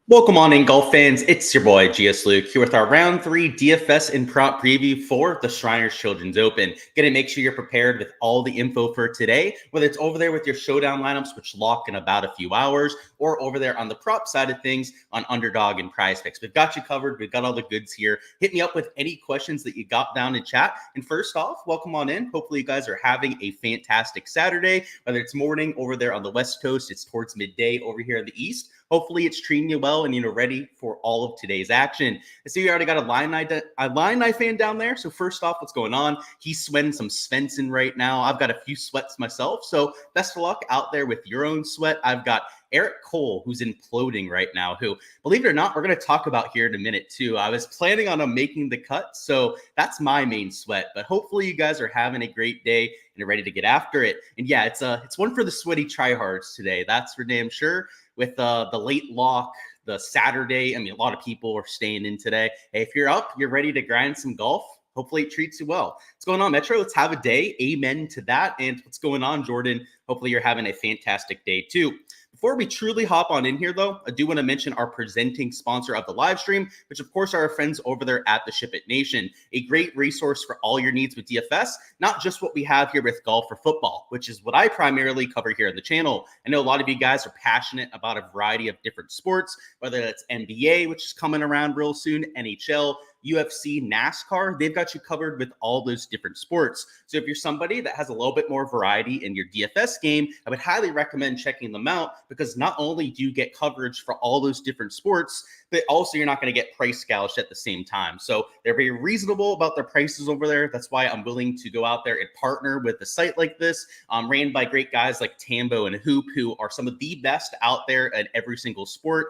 Welcome on in, golf fans. It's your boy Gsluke here with our round 3 DFS and prop preview for the Shriners Children's Open. Gonna make sure you're prepared with all the info for today, whether it's over there with your showdown lineups, which lock in about a few hours, or over there on the prop side of things on Underdog and Prize Picks. We've got you covered. We've got all the goods here. Hit me up with any questions that you got down in chat. And first off, welcome on in. Hopefully you guys are having a fantastic Saturday, whether it's morning over there on the West Coast, it's towards midday over here in the East. Hopefully it's treating you well and you're ready for all of today's action. I see you already got a Illini fan down there. So first off, what's going on? He's sweating some Svensson right now. I've got a few sweats myself. So best of luck out there with your own sweat. I've got Eric Cole, who's imploding right now, who, believe it or not, we're going to talk about here in a minute too. I was planning on him making the cut, so that's my main sweat. But hopefully you guys are having a great day and are ready to get after it. And yeah, it's one for the sweaty tryhards today. That's for damn sure. With the late lock, the Saturday, I mean, a lot of people are staying in today. Hey, if you're up, you're ready to grind some golf. Hopefully it treats you well. What's going on, Metro? Let's have a day. Amen to that. And what's going on, Jordan? Hopefully you're having a fantastic day too. Before we truly hop on in here, though, I do want to mention our presenting sponsor of the live stream, which, of course, are our friends over there at the Ship It Nation, a great resource for all your needs with DFS, not just what we have here with golf or football, which is what I primarily cover here on the channel. I know a lot of you guys are passionate about a variety of different sports, whether that's NBA, which is coming around real soon, NHL, UFC, NASCAR. They've got you covered with all those different sports. So if you're somebody that has a little bit more variety in your DFS game, I would highly recommend checking them out, because not only do you get coverage for all those different sports, but also you're not going to get price gouged at the same time. So they're very reasonable about their prices over there. That's why I'm willing to go out there and partner with a site like this, ran by great guys like Tambo and Hoop, who are some of the best out there at every single sport,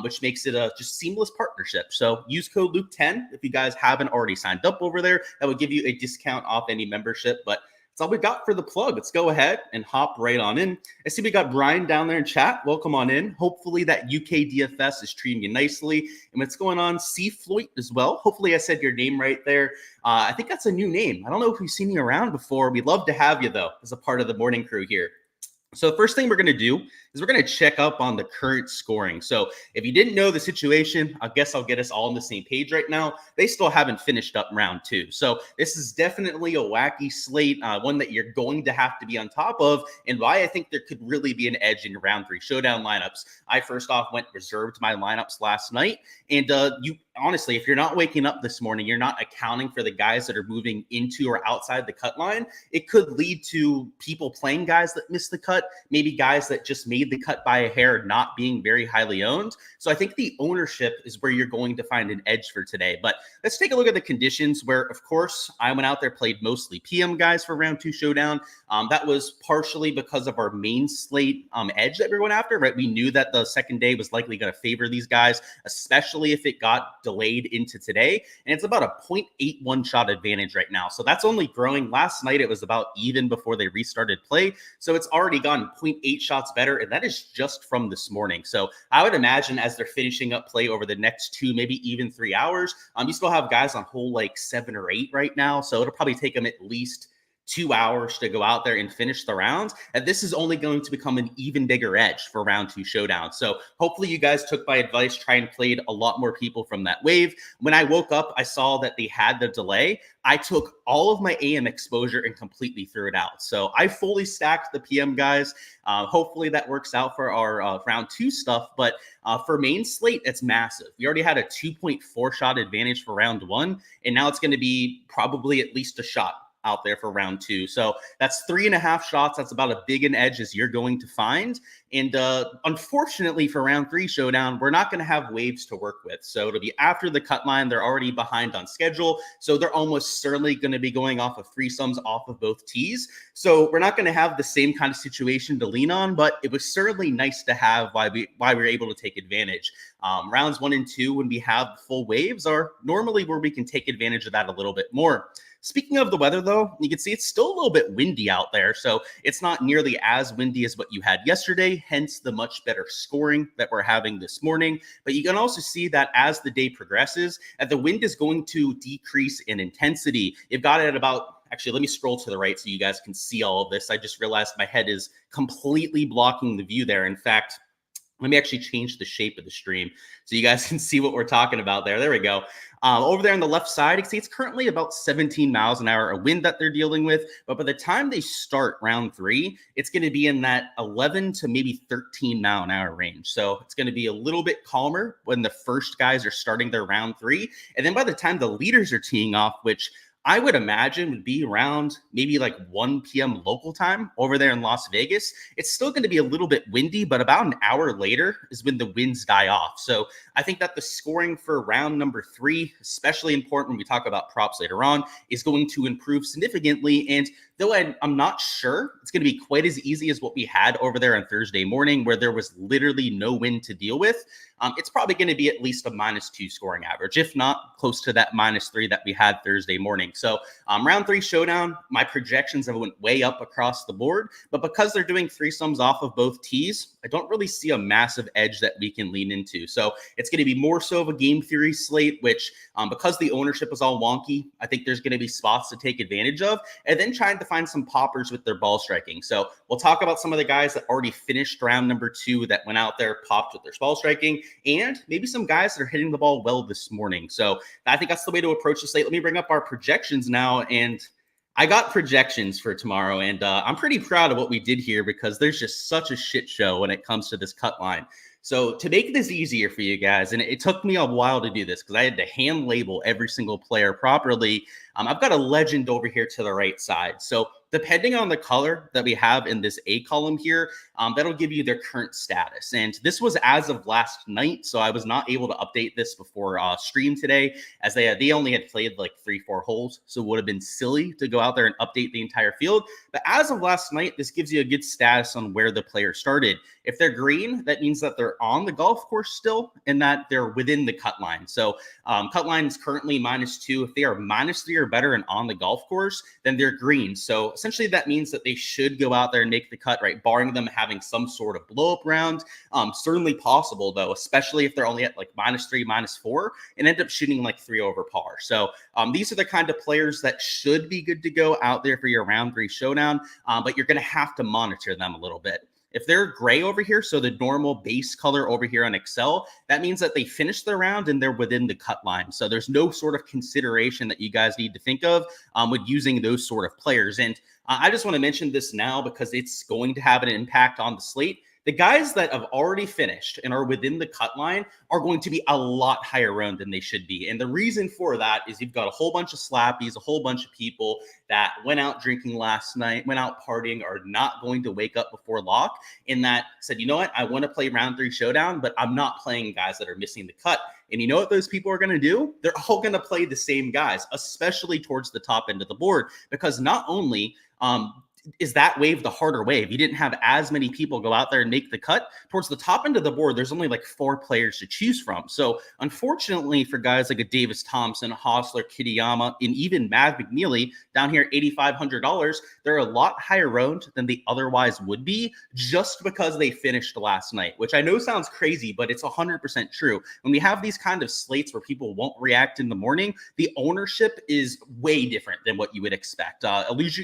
which makes it a just seamless partnership. So use code Luke10 if you guys haven't already signed up over there. That would give you a discount off any membership. But that's all we got for the plug. Let's go ahead and hop right on in. I see we got Brian down there in chat. Welcome on in. Hopefully that UK DFS is treating you nicely. And what's going on? C. Floyd as well. Hopefully I said your name right there. I think that's a new name. I don't know if we've seen you around before. We'd love to have you, though, as a part of the morning crew here. So the first thing we're going to do is we're going to check up on the current scoring. So if you didn't know the situation, I guess I'll get us all on the same page right now. They still haven't finished up round 2. So this is definitely a wacky slate, one that you're going to have to be on top of, and why I think there could really be an edge in round 3 showdown lineups. I first off went reserved my lineups last night, and you honestly, if you're not waking up this morning, you're not accounting for the guys that are moving into or outside the cut line. It could lead to people playing guys that missed the cut, maybe guys that just made the cut by a hair, not being very highly owned. So I think the ownership is where you're going to find an edge for today. But let's take a look at the conditions where, of course, I went out there, played mostly PM guys for round 2 showdown. That was partially because of our main slate edge that we're going after, right? We knew that the second day was likely going to favor these guys, especially if it got delayed into today. And it's about a 0.81 shot advantage right now. So that's only growing. Last night, it was about even before they restarted play. So it's already gone 0.8 shots better. And that is just from this morning. So I would imagine as they're finishing up play over the next 2, maybe even 3 hours, you still have guys on hole like 7 or 8 right now. So it'll probably take them at least 2 hours to go out there and finish the rounds. And this is only going to become an even bigger edge for round 2 showdown. So hopefully you guys took my advice, try and played a lot more people from that wave. When I woke up, I saw that they had the delay. I took all of my AM exposure and completely threw it out. So I fully stacked the PM guys. Hopefully that works out for our round 2 stuff. But for main slate, it's massive. We already had a 2.4 shot advantage for round 1. And now it's going to be probably at least a shot out there for round 2. So that's 3.5 shots. That's about as big an edge as you're going to find. And unfortunately for round 3 showdown, we're not going to have waves to work with. So it'll be after the cut line. They're already behind on schedule. So they're almost certainly going to be going off of threesomes off of both tees. So we're not going to have the same kind of situation to lean on, but it was certainly nice to have why we were able to take advantage. Rounds 1 and 2, when we have full waves, are normally where we can take advantage of that a little bit more. Speaking of the weather, though, you can see it's still a little bit windy out there. So it's not nearly as windy as what you had yesterday, hence the much better scoring that we're having this morning. But you can also see that as the day progresses, that the wind is going to decrease in intensity. You've got it at about, actually, let me scroll to the right so you guys can see all of this. I just realized my head is completely blocking the view there. In fact, Let me actually change the shape of the stream so you guys can see what we're talking about there. There we go. Over there on the left side, you can see it's currently about 17 miles an hour, a wind that they're dealing with. But by the time they start round 3, it's going to be in that 11 to maybe 13 mile an hour range. So it's going to be a little bit calmer when the first guys are starting their round 3. And then by the time the leaders are teeing off, which I would imagine would be around maybe like 1 p.m. local time over there in Las Vegas. It's still going to be a little bit windy, but about an hour later is when the winds die off. So I think that the scoring for round number 3, especially important when we talk about props later on, is going to improve significantly. And though I'm not sure it's going to be quite as easy as what we had over there on Thursday morning, where there was literally no wind to deal with, it's probably going to be at least a -2 scoring average, if not close to that -3 that we had Thursday morning. So round 3 showdown, my projections have went way up across the board, but because they're doing threesomes off of both tees, I don't really see a massive edge that we can lean into. So it's going to be more so of a game theory slate, which because the ownership is all wonky, I think there's going to be spots to take advantage of, and then trying to find some poppers with their ball striking. So we'll talk about some of the guys that already finished round number 2 that went out there, popped with their ball striking, and maybe some guys that are hitting the ball well this morning. So I think that's the way to approach the slate. Let me bring up our projections now. And I got projections for tomorrow, and I'm pretty proud of what we did here because there's just such a shit show when it comes to this cut line. So to make this easier for you guys, and it took me a while to do this because I had to hand label every single player properly. I've got a legend over here to the right side. So depending on the color that we have in this A column here, that'll give you their current status. And this was as of last night, so I was not able to update this before stream today, as they only had played like 3-4 holes, so it would have been silly to go out there and update the entire field. But as of last night, this gives you a good status on where the player started. If they're green, that means that they're on the golf course still and that they're within the cut line. So cut line is currently -2. If they are -3 or better and on the golf course, then they're green. So essentially that means that they should go out there and make the cut, right? Barring them having some sort of blow up round. Certainly possible though, especially if they're only at like -3, -4 and end up shooting like 3 over par. So these are the kind of players that should be good to go out there for your round 3 showdown, but you're going to have to monitor them a little bit. If they're gray over here, so the normal base color over here on Excel, that means that they finished the round and they're within the cut line. So there's no sort of consideration that you guys need to think of with using those sort of players. And I just want to mention this now because it's going to have an impact on the slate. The guys that have already finished and are within the cut line are going to be a lot higher owned than they should be. And the reason for that is you've got a whole bunch of slappies, a whole bunch of people that went out drinking last night, went out partying, are not going to wake up before lock, and that said, you know what, I want to play round 3 showdown, but I'm not playing guys that are missing the cut. And you know what those people are going to do? They're all going to play the same guys, especially towards the top end of the board, because not only is that wave the harder wave. You didn't have as many people go out there and make the cut. Towards the top end of the board, there's only like 4 players to choose from. So unfortunately for guys like a Davis Thompson, Hostler, Kitayama, and even Mav McNeely down here, $8,500, they're a lot higher owned than they otherwise would be just because they finished last night, which I know sounds crazy, but it's 100% true. When we have these kind of slates where people won't react in the morning, the ownership is way different than what you would expect.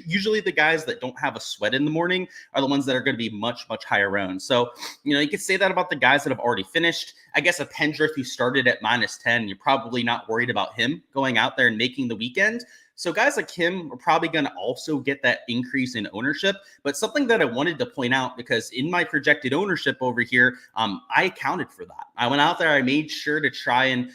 Usually the guys that don't have a sweat in the morning are the ones that are going to be much, much higher owned. So, you could say that about the guys that have already finished. I guess a Pendrith who started at -10, you're probably not worried about him going out there and making the weekend. So guys like him are probably going to also get that increase in ownership. But something that I wanted to point out, because in my projected ownership over here, I accounted for that. I went out there, I made sure to try and,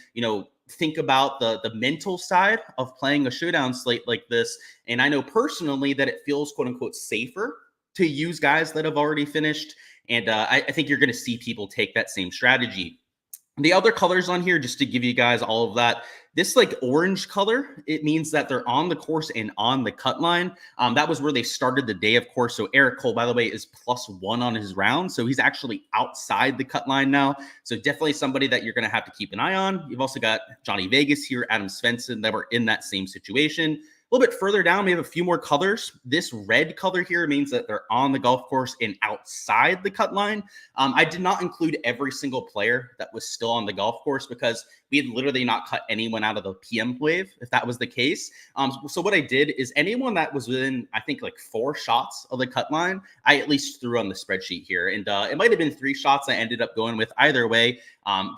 think about the mental side of playing a showdown slate like this. And I know personally that it feels quote unquote safer to use guys that have already finished. And I think you're going to see people take that same strategy. The other colors on here, just to give you guys all of that, this like orange color, it means that they're on the course and on the cut line. That was where they started the day, of course. So Eric Cole, by the way, is +1 on his round. So he's actually outside the cut line now. So definitely somebody that you're going to have to keep an eye on. You've also got Johnny Vegas here, Adam Svensson, that were in that same situation. little bit further down, we have a few more colors. This red color here means that they're on the golf course and outside the cut line. I did not include every single player that was still on the golf course because we had literally not cut anyone out of the PM wave, if that was the case. So what I did is anyone that was within, I think, like 4 shots of the cut line, I at least threw on the spreadsheet here. And it might have been 3 shots I ended up going with. Either way,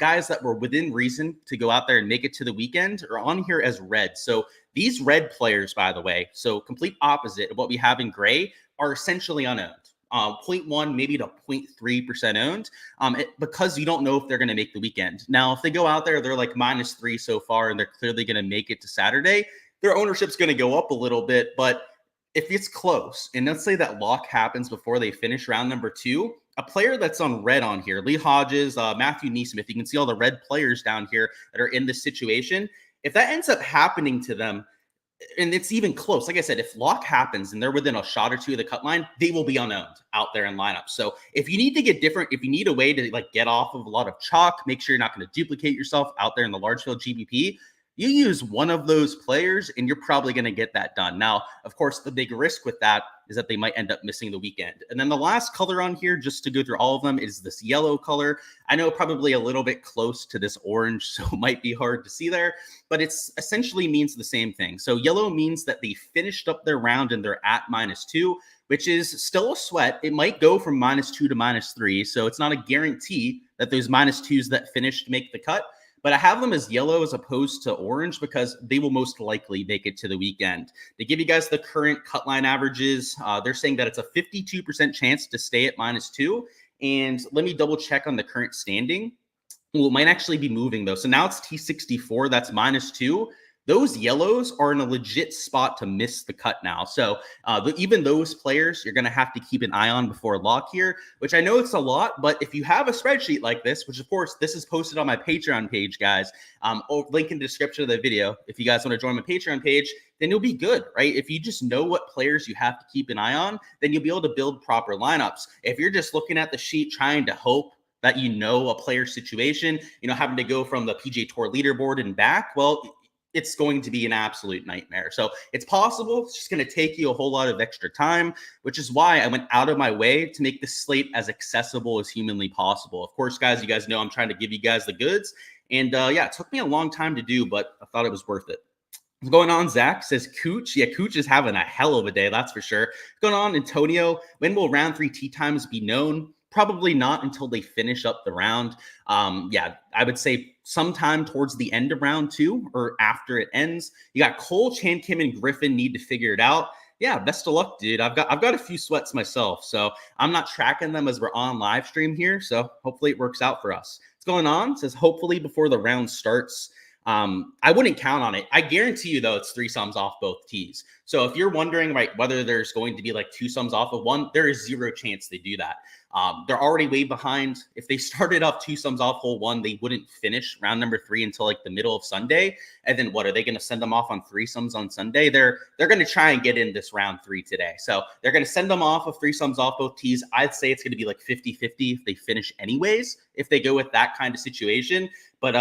guys that were within reason to go out there and make it to the weekend are on here as red. So these red players, by the way, so complete opposite of what we have in gray, are essentially unowned. 0.1 maybe to 0.3% owned because you don't know if they're going to make the weekend. Now, if they go out there, they're like -3 so far, and they're clearly going to make it to Saturday, their ownership's going to go up a little bit. But if it's close, and let's say that lock happens before they finish round number 2, a player that's on red on here, Lee Hodges, Matthew Neesmith, you can see all the red players down here that are in this situation. If that ends up happening to them, and it's even close, like I said, if lock happens and they're within a shot or 2 of the cut line, they will be unowned out there in lineups. So if you need to get different, if you need a way to like get off of a lot of chalk, make sure you're not going to duplicate yourself out there in the large field GPP, you use one of those players and you're probably going to get that done. Now, of course, the big risk with that is that they might end up missing the weekend. And then the last color on here, just to go through all of them, is this yellow color. I know probably a little bit close to this orange, so it might be hard to see there, but it's essentially means the same thing. So yellow means that they finished up their round and they're at -2, which is still a sweat. It might go from -2 to -3, so it's not a guarantee that those -2s that finished make the cut. But I have them as yellow as opposed to orange because they will most likely make it to the weekend. To give you guys the current cut line averages, they're saying that it's a 52% chance to stay at -2. And let me double check on the current standing. Well, it might actually be moving though. So now it's T64, that's -2. Those yellows are in a legit spot to miss the cut now. So even those players, you're going to have to keep an eye on before lock here, which I know it's a lot, but if you have a spreadsheet like this, which of course, this is posted on my Patreon page, guys, link in the description of the video. If you guys want to join my Patreon page, then you'll be good, right? If you just know what players you have to keep an eye on, then you'll be able to build proper lineups. If you're just looking at the sheet trying to hope that you know a player situation, having to go from the PGA Tour leaderboard and back, well, it's going to be an absolute nightmare. So it's possible. It's just going to take you a whole lot of extra time, which is why I went out of my way to make this slate as accessible as humanly possible. Of course, guys, you guys know I'm trying to give you guys the goods. And yeah, it took me a long time to do, but I thought it was worth it. What's going on? Zach says Cooch. Yeah, Cooch is having a hell of a day, that's for sure. What's going on, Antonio? When will round 3 tee times be known? Probably not until they finish up the round. Yeah, I would say sometime towards the end of round 2 or after it ends. You got Cole, Chan, Kim, and Griffin need to figure it out. Yeah, best of luck, dude. I've got a few sweats myself, so I'm not tracking them as we're on live stream here. So hopefully it works out for us. What's going on? It says hopefully before the round starts. I wouldn't count on it. I guarantee you, though, it's 3 sums off both tees. So if you're wondering, right, whether there's going to be like 2 sums off of one, there is 0 chance they do that. They're already way behind. If they started off 2 sums off hole 1, they wouldn't finish round number 3 until like the middle of Sunday. And then what are they going to send them off on 3 sums on Sunday? They're going to try and get in this round 3 today. So they're going to send them off of 3 sums off both tees. I'd say it's going to be like 50-50 if they finish anyways, if they go with that kind of situation. But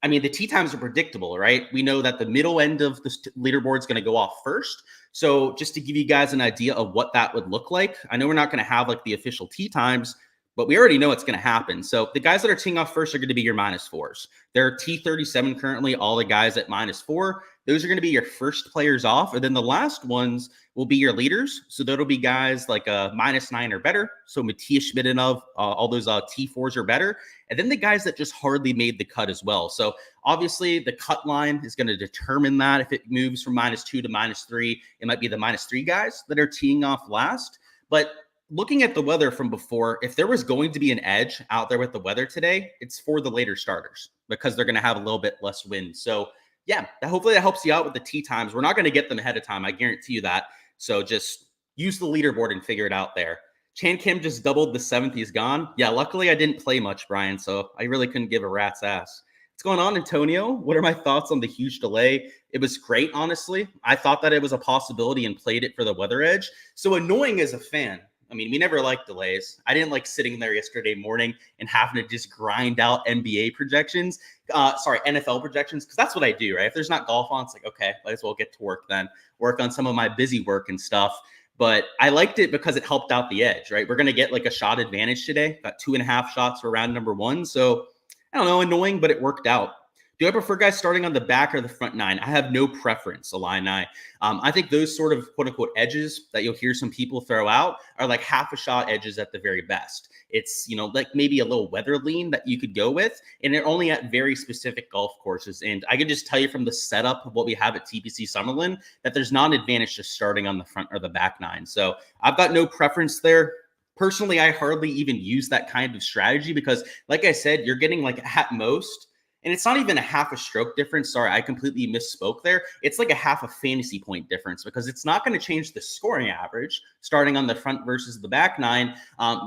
I mean, the tee times are predictable, right? We know that the middle end of the leaderboard is going to go off first. So just to give you guys an idea of what that would look like, I know we're not going to have like the official tee times, but we already know it's going to happen. So the guys that are teeing off first are going to be your -4s. They're T37 currently, all the guys at -4. Those are going to be your first players off. And then the last ones will be your leaders. So that'll be guys like a -9 or better. So Matthias Schmidinov, all those T4s or better. And then the guys that just hardly made the cut as well. So obviously the cut line is going to determine that. If it moves from -2 to -3, it might be the -3 guys that are teeing off last. But looking at the weather from before, if there was going to be an edge out there with the weather today, it's for the later starters because they're going to have a little bit less wind. So yeah, hopefully that helps you out with the tee times. We're not going to get them ahead of time. I guarantee you that. So just use the leaderboard and figure it out there. Chan Kim just doubled the 7th. He's gone. Yeah, luckily I didn't play much, Brian, so I really couldn't give a rat's ass. What's going on, Antonio? What are my thoughts on the huge delay? It was great, honestly. I thought that it was a possibility and played it for the weather edge. So annoying as a fan, I mean, we never liked delays. I didn't like sitting there yesterday morning and having to just grind out NBA projections, NFL projections, because that's what I do, right? If there's not golf on, it's like, okay, might as well get to work then, work on some of my busy work and stuff. But I liked it because it helped out the edge, right? We're going to get like a shot advantage today. Got 2.5 shots for round number 1. So I don't know, annoying, but it worked out. Do I prefer guys starting on the back or the front 9? I have no preference, Illini. I think those sort of quote-unquote edges that you'll hear some people throw out are like half a shot edges at the very best. It's, like maybe a little weather lean that you could go with, and they're only at very specific golf courses. And I can just tell you from the setup of what we have at TPC Summerlin that there's not an advantage just starting on the front or the back 9. So I've got no preference there. Personally, I hardly even use that kind of strategy because, like I said, you're getting like at most, and it's not even a half a stroke difference. Sorry, I completely misspoke there. It's like a half a fantasy point difference because it's not going to change the scoring average starting on the front versus the back 9.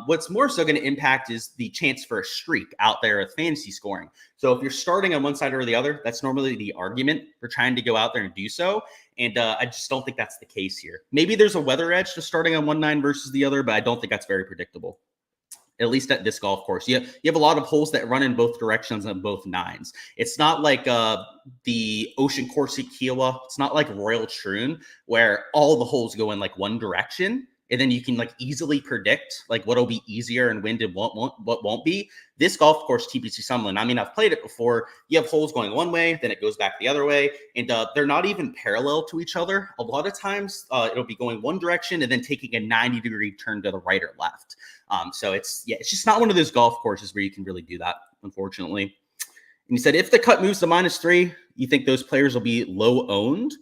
What's more so going to impact is the chance for a streak out there with fantasy scoring. So if you're starting on one side or the other, that's normally the argument for trying to go out there and do so. And I just don't think that's the case here. Maybe there's a weather edge to starting on one 9 versus the other, but I don't think that's very predictable. At least at this golf course. You have a lot of holes that run in both directions on both 9s. It's not like the Ocean Course at Kiowa. It's not like Royal Troon where all the holes go in like one direction. And then you can like easily predict like what'll be easier and when what won't be. This golf course, TPC Summerlin, I mean, I've played it before. You have holes going one way, then it goes back the other way, and they're not even parallel to each other. A lot of times it'll be going one direction and then taking a 90-degree turn to the right or left. So it's just not one of those golf courses where you can really do that, unfortunately. And you said if the cut moves to -3, you think those players will be low owned.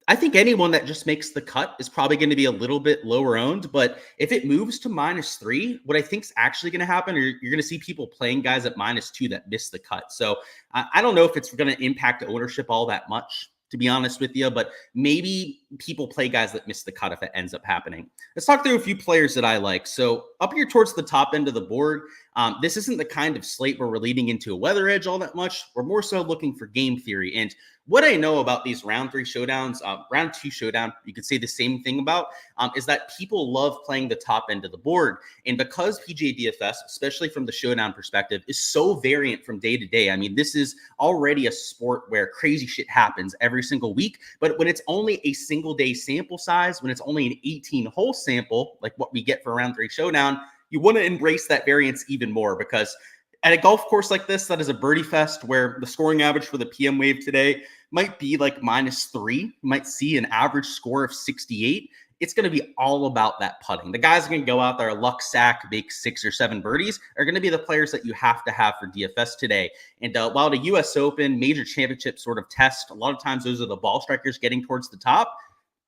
I think anyone that just makes the cut is probably going to be a little bit lower owned. But if it moves to -3, what I think is actually going to happen, or you're going to see people playing guys at -2 that miss the cut. So I don't know if it's going to impact ownership all that much, to be honest with you, but maybe people play guys that miss the cut if it ends up happening. Let's talk through a few players that I like. So up here towards the top end of the board, this isn't the kind of slate where we're leading into a weather edge all that much. We're more so looking for game theory. And what I know about these round 3 showdowns, round 2 showdown, you could say the same thing about, is that people love playing the top end of the board. And because PGA DFS, especially from the showdown perspective, is so variant from day to day. I mean, this is already a sport where crazy shit happens every single week. But when it's only a single day sample size, when it's only an 18-hole sample, like what we get for round 3 showdown, you want to embrace that variance even more, because at a golf course like this, that is a birdie fest where the scoring average for the PM wave today might be like -3. You might see an average score of 68. It's going to be all about that putting. The guys are going to go out there, luck sack, make 6 or 7 birdies, are going to be the players that you have to have for DFS today. And while the US Open, major championship sort of test, a lot of times those are the ball strikers getting towards the top.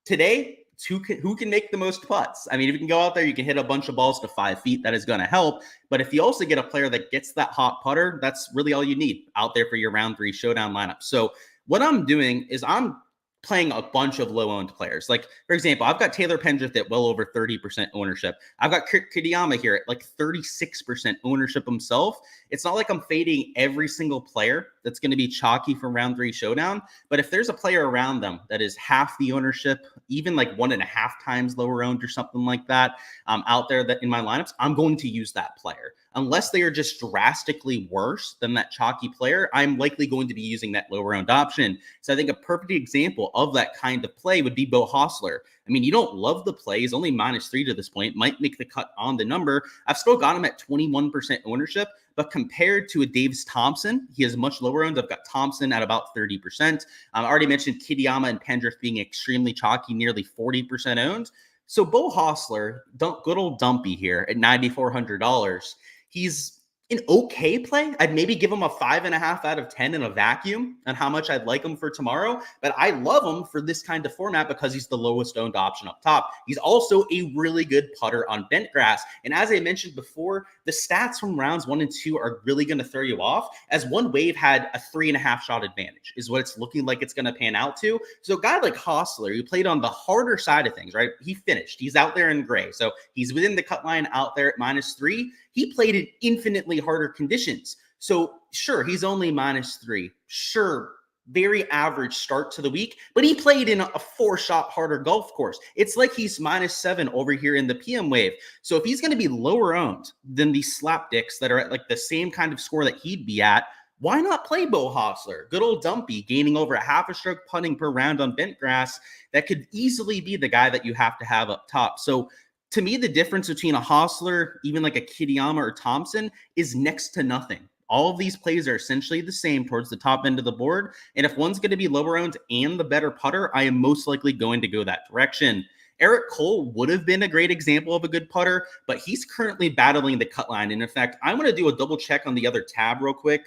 Today, who can make the most putts? I mean, if you can go out there, you can hit a bunch of balls to 5 feet. That is going to help. But if you also get a player that gets that hot putter, that's really all you need out there for your round 3 showdown lineup. So what I'm doing is I'm playing a bunch of low-owned players. Like, for example, I've got Taylor Pendrith at well over 30% ownership. I've got Kitayama here at like 36% ownership himself. It's not like I'm fading every single player that's going to be chalky for round 3 showdown. But if there's a player around them that is half the ownership, even like 1.5 times lower owned or something like that, out there that in my lineups, I'm going to use that player. Unless they are just drastically worse than that chalky player, I'm likely going to be using that lower owned option. So I think a perfect example of that kind of play would be Beau Hossler. I mean, you don't love the play. He's only -3 to this point, might make the cut on the number. I've still got him at 21% ownership, but compared to a Davis Thompson, he is much lower owned. I've got Thompson at about 30%. I already mentioned Kitayama and Pendrith being extremely chalky, nearly 40% owned. So Beau Hossler, good old Dumpy here at $9,400. He's an okay play. I'd maybe give him a 5.5 out of 10 in a vacuum on how much I'd like him for tomorrow. But I love him for this kind of format because he's the lowest owned option up top. He's also a really good putter on bent grass. And as I mentioned before, the stats from rounds 1 and 2 are really going to throw you off, as one wave had a 3.5 shot advantage is what it's looking like it's going to pan out to. So a guy like Hossler, who played on the harder side of things, right? He finished. He's out there in gray. So he's within the cut line out there at -3. He played in infinitely harder conditions. So sure, he's only -3. Sure, very average start to the week, but he played in a 4-shot harder golf course. It's like he's -7 over here in the PM wave. So if he's going to be lower owned than these slapdicks that are at like the same kind of score that he'd be at, why not play Beau Hossler? Good old Dumpy, gaining over a half a stroke putting per round on bent grass. That could easily be the guy that you have to have up top. So to me, the difference between a Hossler, even like a Kitayama or Thompson, is next to nothing. All of these plays are essentially the same towards the top end of the board. And if one's going to be lower owned and the better putter, I am most likely going to go that direction. Eric Cole would have been a great example of a good putter, but he's currently battling the cut line. And in fact, I'm going to do a double check on the other tab real quick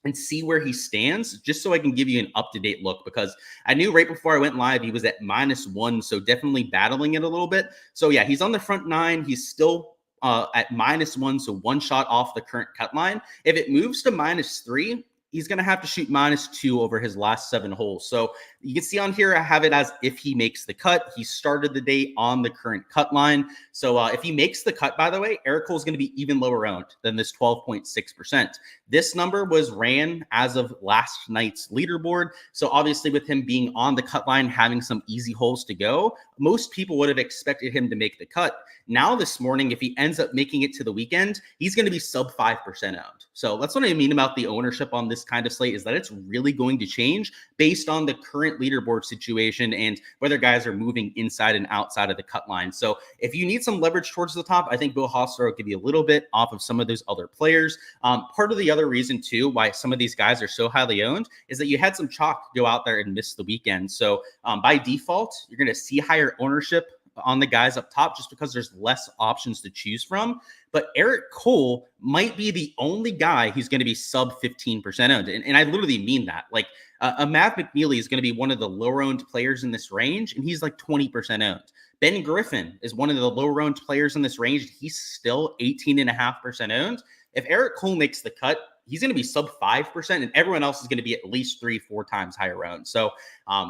and see where he stands, just so I can give you an up-to-date look, because I knew right before I went live, he was at -1, so definitely battling it a little bit. So yeah, he's on the front 9. He's still at -1, so 1 shot off the current cut line. If it moves to -3, he's going to have to shoot -2 over his last 7 holes. So you can see on here, I have it as if he makes the cut. He started the day on the current cut line. So if he makes the cut, by the way, Eric Cole is going to be even lower owned than this 12.6%. This number was ran as of last night's leaderboard. So obviously with him being on the cut line, having some easy holes to go, most people would have expected him to make the cut. Now this morning, if he ends up making it to the weekend, he's going to be sub 5% owned. So that's what I mean about the ownership on this kind of slate, is that it's really going to change based on the current leaderboard situation and whether guys are moving inside and outside of the cut line. So if you need some leverage towards the top, I think Beau Hossler will give you a little bit off of some of those other players. Part of the other reason too why some of these guys are so highly owned is that you had some chalk go out there and miss the weekend. So by default, you're going to see higher ownership on the guys up top just because there's less options to choose from. But Eric Cole might be the only guy who's going to be sub 15% owned. And I literally mean that. Like a Matt McNeely is going to be one of the lower owned players in this range, and he's like 20% owned. Ben Griffin is one of the lower owned players in this range. He's still 18.5% owned. If Eric Cole makes the cut, he's going to be sub 5%, and everyone else is going to be at least 3-4 times higher owned. So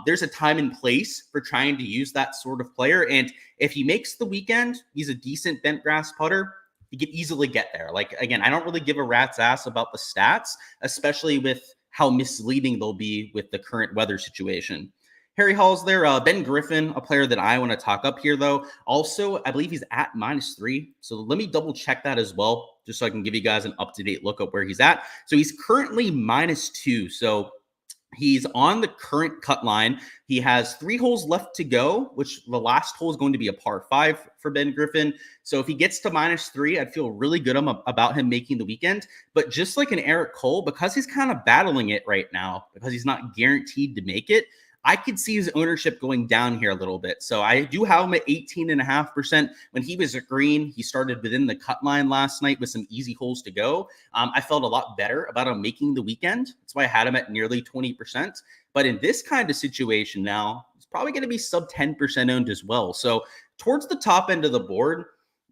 there's a time and place for trying to use that sort of player. And if he makes the weekend, he's a decent bent grass putter, he could easily get there. Like, again, I don't really give a rat's ass about the stats, especially with how misleading they'll be with the current weather situation. Harry Hall's there. Ben Griffin, a player that I want to talk up here, though. Also, I believe he's at -3. So let me double check that as well, just so I can give you guys an up-to-date look at where he's at. So he's currently -2. So he's on the current cut line. He has 3 holes left to go, which the last hole is going to be a par 5 for Ben Griffin. So if he gets to -3, I'd feel really good about him making the weekend. But just like an Eric Cole, because he's kind of battling it right now, because he's not guaranteed to make it, I could see his ownership going down here a little bit. So I do have him at 18.5%. When he was at green, he started within the cut line last night with some easy holes to go. I felt a lot better about him making the weekend. That's why I had him at nearly 20%. But in this kind of situation now, it's probably going to be sub 10% owned as well. So towards the top end of the board,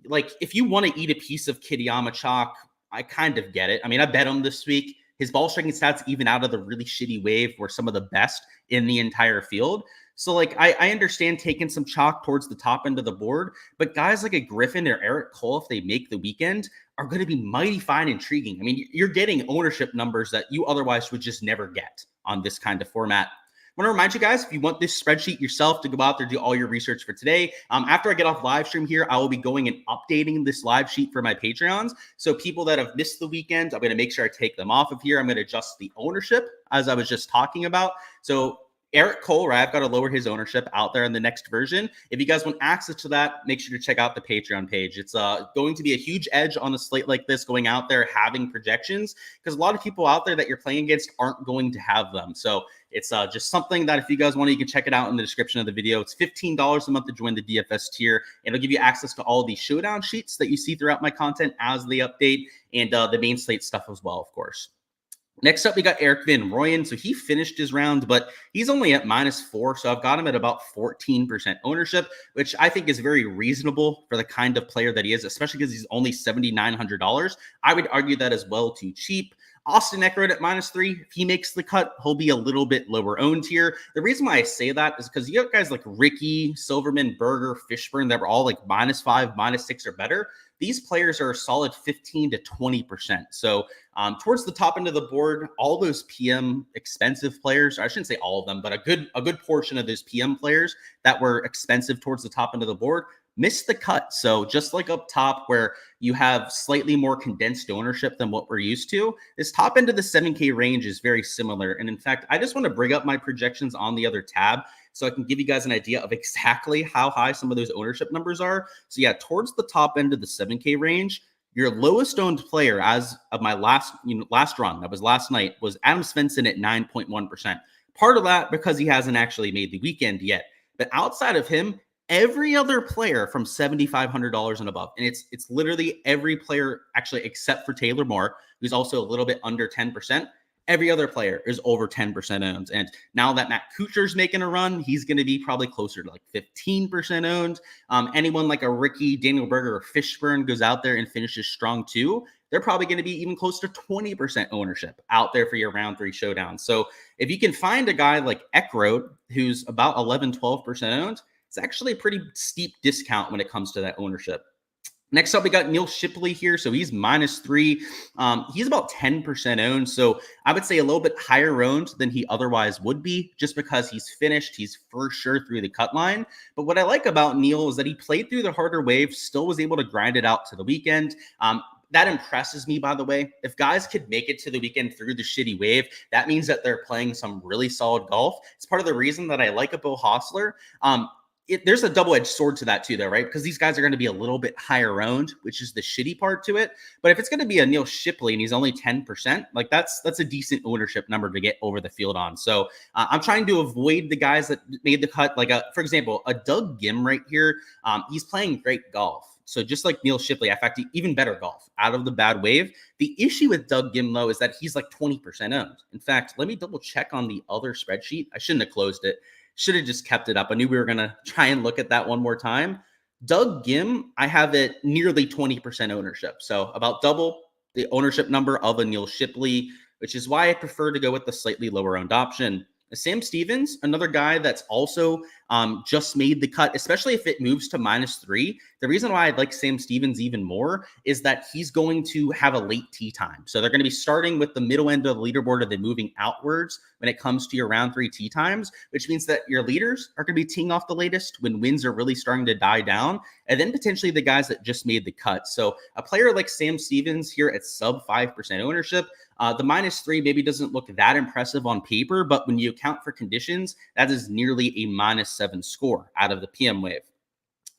like if you want to eat a piece of Kitayama chalk, I kind of get it. I mean, I bet him this week. His ball striking stats, even out of the really shitty wave, were some of the best in the entire field. So, like, I understand taking some chalk towards the top end of the board, but guys like a Griffin or Eric Cole, if they make the weekend, are going to be mighty fine intriguing. I mean, you're getting ownership numbers that you otherwise would just never get on this kind of format. I want to remind you guys, if you want this spreadsheet yourself, to go out there, do all your research for today. After I get off live stream here, I will be going and updating this live sheet for my Patreons. So people that have missed the weekend, I'm going to make sure I take them off of here. I'm going to adjust the ownership as I was just talking about. So Eric Cole, right? I've got to lower his ownership out there in the next version. If you guys want access to that, make sure to check out the Patreon page. It's going to be a huge edge on a slate like this, going out there having projections, because a lot of people out there that you're playing against aren't going to have them. So it's just something that if you guys want, you can check it out in the description of the video. It's $15 a month to join the DFS tier. It'll give you access to all the showdown sheets that you see throughout my content as they update, and the main slate stuff as well, of course. Next up, we got Eric Van Rooyen. So he finished his round, but he's only at -4. So I've got him at about 14% ownership, which I think is very reasonable for the kind of player that he is, especially because he's only $7,900. I would argue that as well too cheap. Austin Eckroyd at -3. If he makes the cut, he'll be a little bit lower owned here. The reason why I say that is because you have guys like Ricky, Silverman, Berger, Fishburne that were all like -5, -6 or better. these players are a solid 15 to 20%. So towards the top end of the board, all those PM expensive players, I shouldn't say all of them, but a good portion of those PM players that were expensive towards the top end of the board missed the cut. So just like up top where you have slightly more condensed ownership than what we're used to, this top end of the 7K range is very similar. And in fact, I just want to bring up my projections on the other tab so I can give you guys an idea of exactly how high some of those ownership numbers are. So yeah, towards the top end of the 7K range, your lowest owned player as of my last run, that was last night, was Adam Svensson at 9.1%. Part of that because he hasn't actually made the weekend yet. But outside of him, every other player from $7,500 and above, and it's literally every player actually except for Taylor Moore, who's also a little bit under 10%. Every other player is over 10% owned. And now that Matt Kuchar's making a run, he's going to be probably closer to like 15% owned. Anyone like a Ricky, Daniel Berger, or Fishburne goes out there and finishes strong too, they're probably going to be even close to 20% ownership out there for your round 3 showdown. So if you can find a guy like Eckroat, who's about 11, 12% owned, it's actually a pretty steep discount when it comes to that ownership. Next up, we got Neil Shipley here. So he's -3. He's about 10% owned. So I would say a little bit higher owned than he otherwise would be just because he's finished. He's for sure through the cut line. But what I like about Neil is that he played through the harder wave, still was able to grind it out to the weekend. That impresses me, by the way. If guys could make it to the weekend through the shitty wave, that means that they're playing some really solid golf. It's part of the reason that I like a Beau Hossler. There's a double-edged sword to that too, though, right? Because these guys are going to be a little bit higher owned, which is the shitty part to it. But if it's going to be a Neil Shipley and he's only 10%, like that's a decent ownership number to get over the field on. So I'm trying to avoid the guys that made the cut. Like, for example, a Doug Gim right here. He's playing great golf. So just like Neil Shipley, in fact, even better golf out of the bad wave. The issue with Doug Gim, though, is that he's like 20% owned. In fact, let me double check on the other spreadsheet. I shouldn't have closed it. Should have just kept it up. I knew we were going to try and look at that one more time. Doug Gim, I have it nearly 20% ownership. So about double the ownership number of a Neil Shipley, which is why I prefer to go with the slightly lower owned option. Sam Stevens, another guy that's also just made the cut, especially if it moves to -3. The reason why I like Sam Stevens even more is that he's going to have a late tee time. So they're going to be starting with the middle end of the leaderboard and then moving outwards when it comes to your round 3 tee times, which means that your leaders are going to be teeing off the latest when winds are really starting to die down, and then potentially the guys that just made the cut. So a player like Sam Stevens here at sub 5% ownership, the -3 maybe doesn't look that impressive on paper, but when you account for conditions, that is nearly a -7 score out of the PM wave.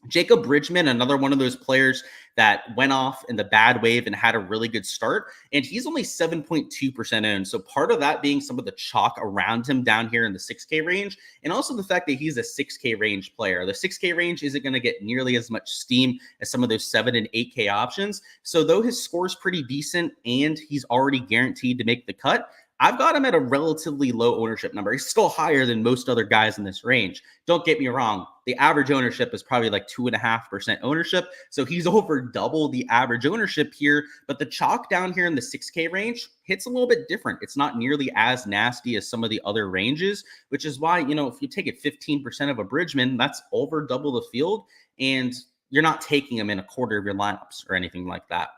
Jacob Bridgman, another one of those players that went off in the bad wave and had a really good start, and he's only 7.2% owned. So part of that being some of the chalk around him down here in the 6K range, and also the fact that he's a 6K range player. The 6K range isn't going to get nearly as much steam as some of those 7 and 8K options. So though his score is pretty decent and he's already guaranteed to make the cut, I've got him at a relatively low ownership number. He's still higher than most other guys in this range. Don't get me wrong. The average ownership is probably like 2.5% ownership. So he's over double the average ownership here. But the chalk down here in the 6K range hits a little bit different. It's not nearly as nasty as some of the other ranges, which is why, if you take it 15% of a Bridgman, that's over double the field. And you're not taking him in a quarter of your lineups or anything like that.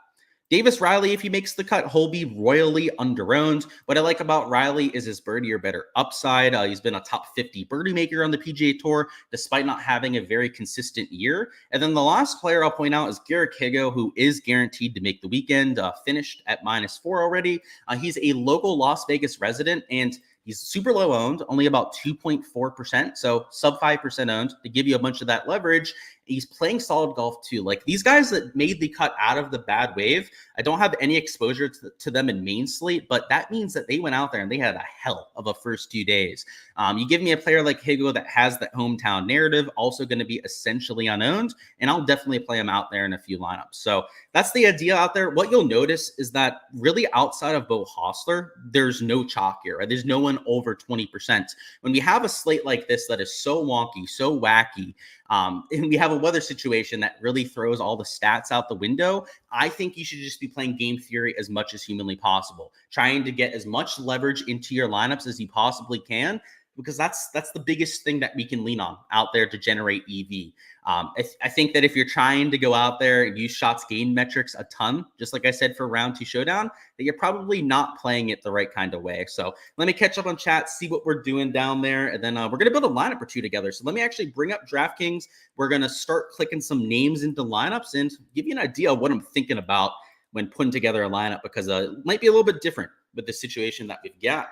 Davis Riley, if he makes the cut, he'll be royally underowned. What I like about Riley is his birdie or better upside. He's been a top 50 birdie maker on the PGA Tour, despite not having a very consistent year. And then the last player I'll point out is Garrick Higo, who is guaranteed to make the weekend, finished at -4 already. He's a local Las Vegas resident, and he's super low owned, only about 2.4%. So sub 5% owned to give you a bunch of that leverage. He's playing solid golf too. Like these guys that made the cut out of the bad wave, I don't have any exposure to them in main slate, but that means that they went out there and they had a hell of a first 2 days. You give me a player like Higo that has that hometown narrative, also going to be essentially unowned, and I'll definitely play him out there in a few lineups. So that's the idea out there. What you'll notice is that really outside of Beau Hossler, there's no chalk here, right? There's no one over 20%. When we have a slate like this that is so wonky, so wacky, and we have a weather situation that really throws all the stats out the window, I think you should just be playing game theory as much as humanly possible, trying to get as much leverage into your lineups as you possibly can, because that's the biggest thing that we can lean on out there to generate EV. I think that if you're trying to go out there and use shots gained metrics a ton, just like I said for round 2 showdown, that you're probably not playing it the right kind of way. So let me catch up on chat, see what we're doing down there, and then we're going to build a lineup or two together. So let me actually bring up Draftkings. We're going to start clicking some names into lineups and give you an idea of what I'm thinking about when putting together a lineup, because it might be a little bit different with the situation that we've got.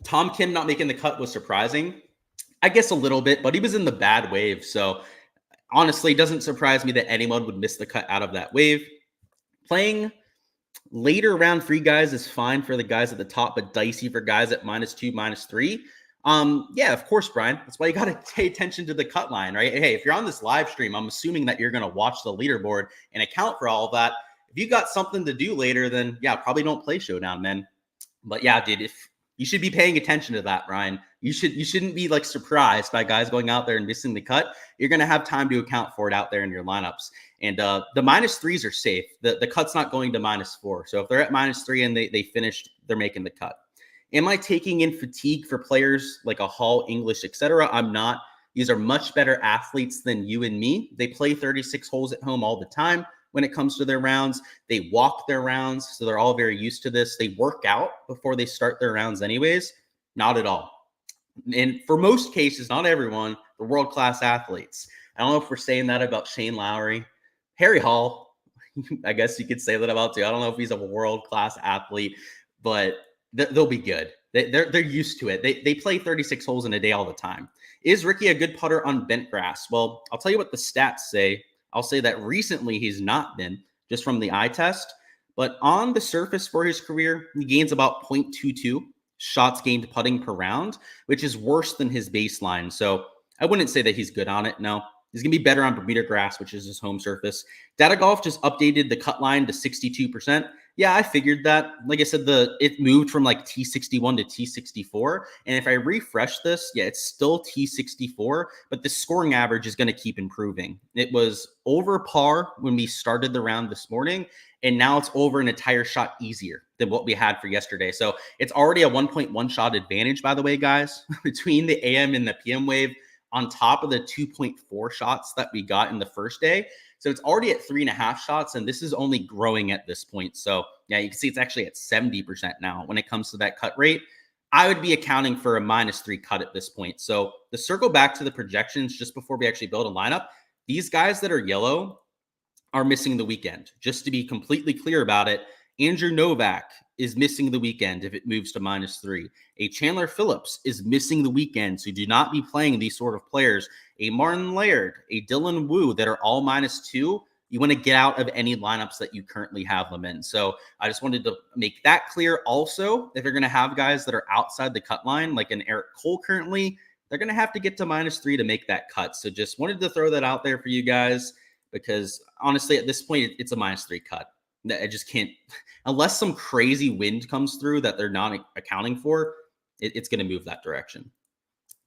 Tom Kim not making the cut was surprising. I guess a little bit, but he was in the bad wave. So honestly, it doesn't surprise me that anyone would miss the cut out of that wave. Playing later round 3 guys is fine for the guys at the top, but dicey for guys at -2, -3. Yeah, of course, Brian. That's why you got to pay attention to the cut line, right? Hey, if you're on this live stream, I'm assuming that you're going to watch the leaderboard and account for all of that. If you got something to do later, then yeah, probably don't play showdown, man. But yeah, dude, if you should be paying attention to that, Brian. You shouldn't be like surprised by guys going out there and missing the cut. You're going to have time to account for it out there in your lineups. And the -3s are safe. The cut's not going to -4. So if they're at -3 and they finished, they're making the cut. Am I taking in fatigue for players like a Hall, English, etc.? I'm not. These are much better athletes than you and me. They play 36 holes at home all the time. When it comes to their rounds, they walk their rounds, so they're all very used to this. They work out before they start their rounds anyways. Not at all. And for most cases, not everyone, they're world-class athletes. I don't know if we're saying that about Shane Lowry. Harry Hall, I guess you could say that about too. I don't know if he's a world-class athlete, but they'll be good. They're used to it. They play 36 holes in a day all the time. Is Ricky a good putter on bent grass? Well, I'll tell you what the stats say. I'll say that recently he's not been, just from the eye test. But on the surface for his career, he gains about 0.22 shots gained putting per round, which is worse than his baseline. So I wouldn't say that he's good on it. No, he's going to be better on Bermuda grass, which is his home surface. Data Golf just updated the cut line to 62%. Yeah, I figured that. Like I said, it moved from like T61 to T64. And if I refresh this, yeah, it's still T64, but the scoring average is going to keep improving. It was over par when we started the round this morning, and now it's over an entire shot easier than what we had for yesterday. So it's already a 1.1 shot advantage, by the way, guys, between the AM and the PM wave, on top of the 2.4 shots that we got in the first day. So it's already at 3.5 shots, and this is only growing at this point. So yeah, you can see it's actually at 70% now when it comes to that cut rate. I would be accounting for a -3 cut at this point. So to circle back to the projections just before we actually build a lineup, these guys that are yellow are missing the weekend. Just to be completely clear about it, Andrew Novak is missing the weekend if it moves to -3. A Chandler Phillips is missing the weekend, so do not be playing these sort of players. A Martin Laird, a Dylan Wu that are all -2. You want to get out of any lineups that you currently have them in. So I just wanted to make that clear. Also, if you're going to have guys that are outside the cut line, like an Eric Cole currently, they're going to have to get to -3 to make that cut. So just wanted to throw that out there for you guys, because honestly, at this point, it's a -3 cut. I just can't, unless some crazy wind comes through that they're not accounting for, it's going to move that direction.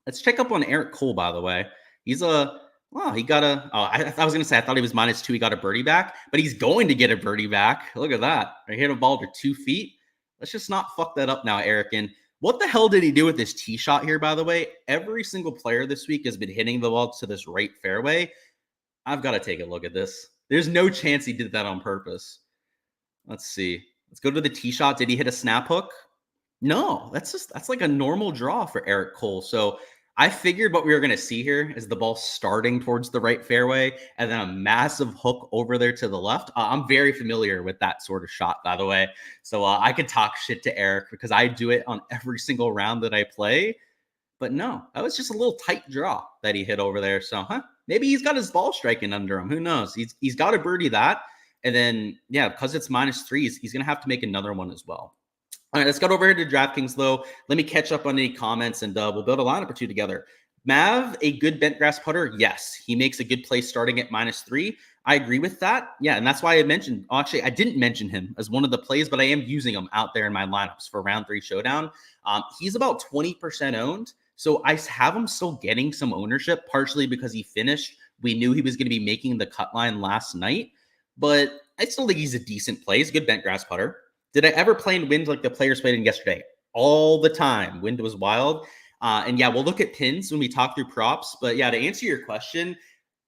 Let's check up on Eric Cole, by the way. He's he got I was going to say, I thought he was -2. He got a birdie back, but he's going to get a birdie back. Look at that. I hit a ball to 2 feet. Let's just not fuck that up now, Eric. And what the hell did he do with this tee shot here, by the way? Every single player this week has been hitting the ball to this right fairway. I've got to take a look at this. There's no chance he did that on purpose. Let's see. Let's go to the tee shot. Did he hit a snap hook? No, that's like a normal draw for Eric Cole. So I figured what we were going to see here is the ball starting towards the right fairway and then a massive hook over there to the left. I'm very familiar with that sort of shot, by the way. So I could talk shit to Eric because I do it on every single round that I play. But no, that was just a little tight draw that he hit over there. So, maybe he's got his ball striking under him. Who knows? He's got to birdie that. And then, yeah, because it's -3, he's going to have to make another one as well. All right, let's go over here to DraftKings, though. Let me catch up on any comments, and we'll build a lineup or two together. Mav, a good bent grass putter? Yes. He makes a good play starting at -3. I agree with that. Yeah, and that's why I mentioned, actually, I didn't mention him as one of the plays, but I am using him out there in my lineups for round 3 showdown. He's about 20% owned, so I have him still getting some ownership, partially because he finished. We knew he was going to be making the cut line last night, but I still think he's a decent play. He's a good bent grass putter. Did I ever play in wind like the players played in yesterday? all the time. Wind was wild. And yeah, we'll look at pins when we talk through props. But yeah, to answer your question,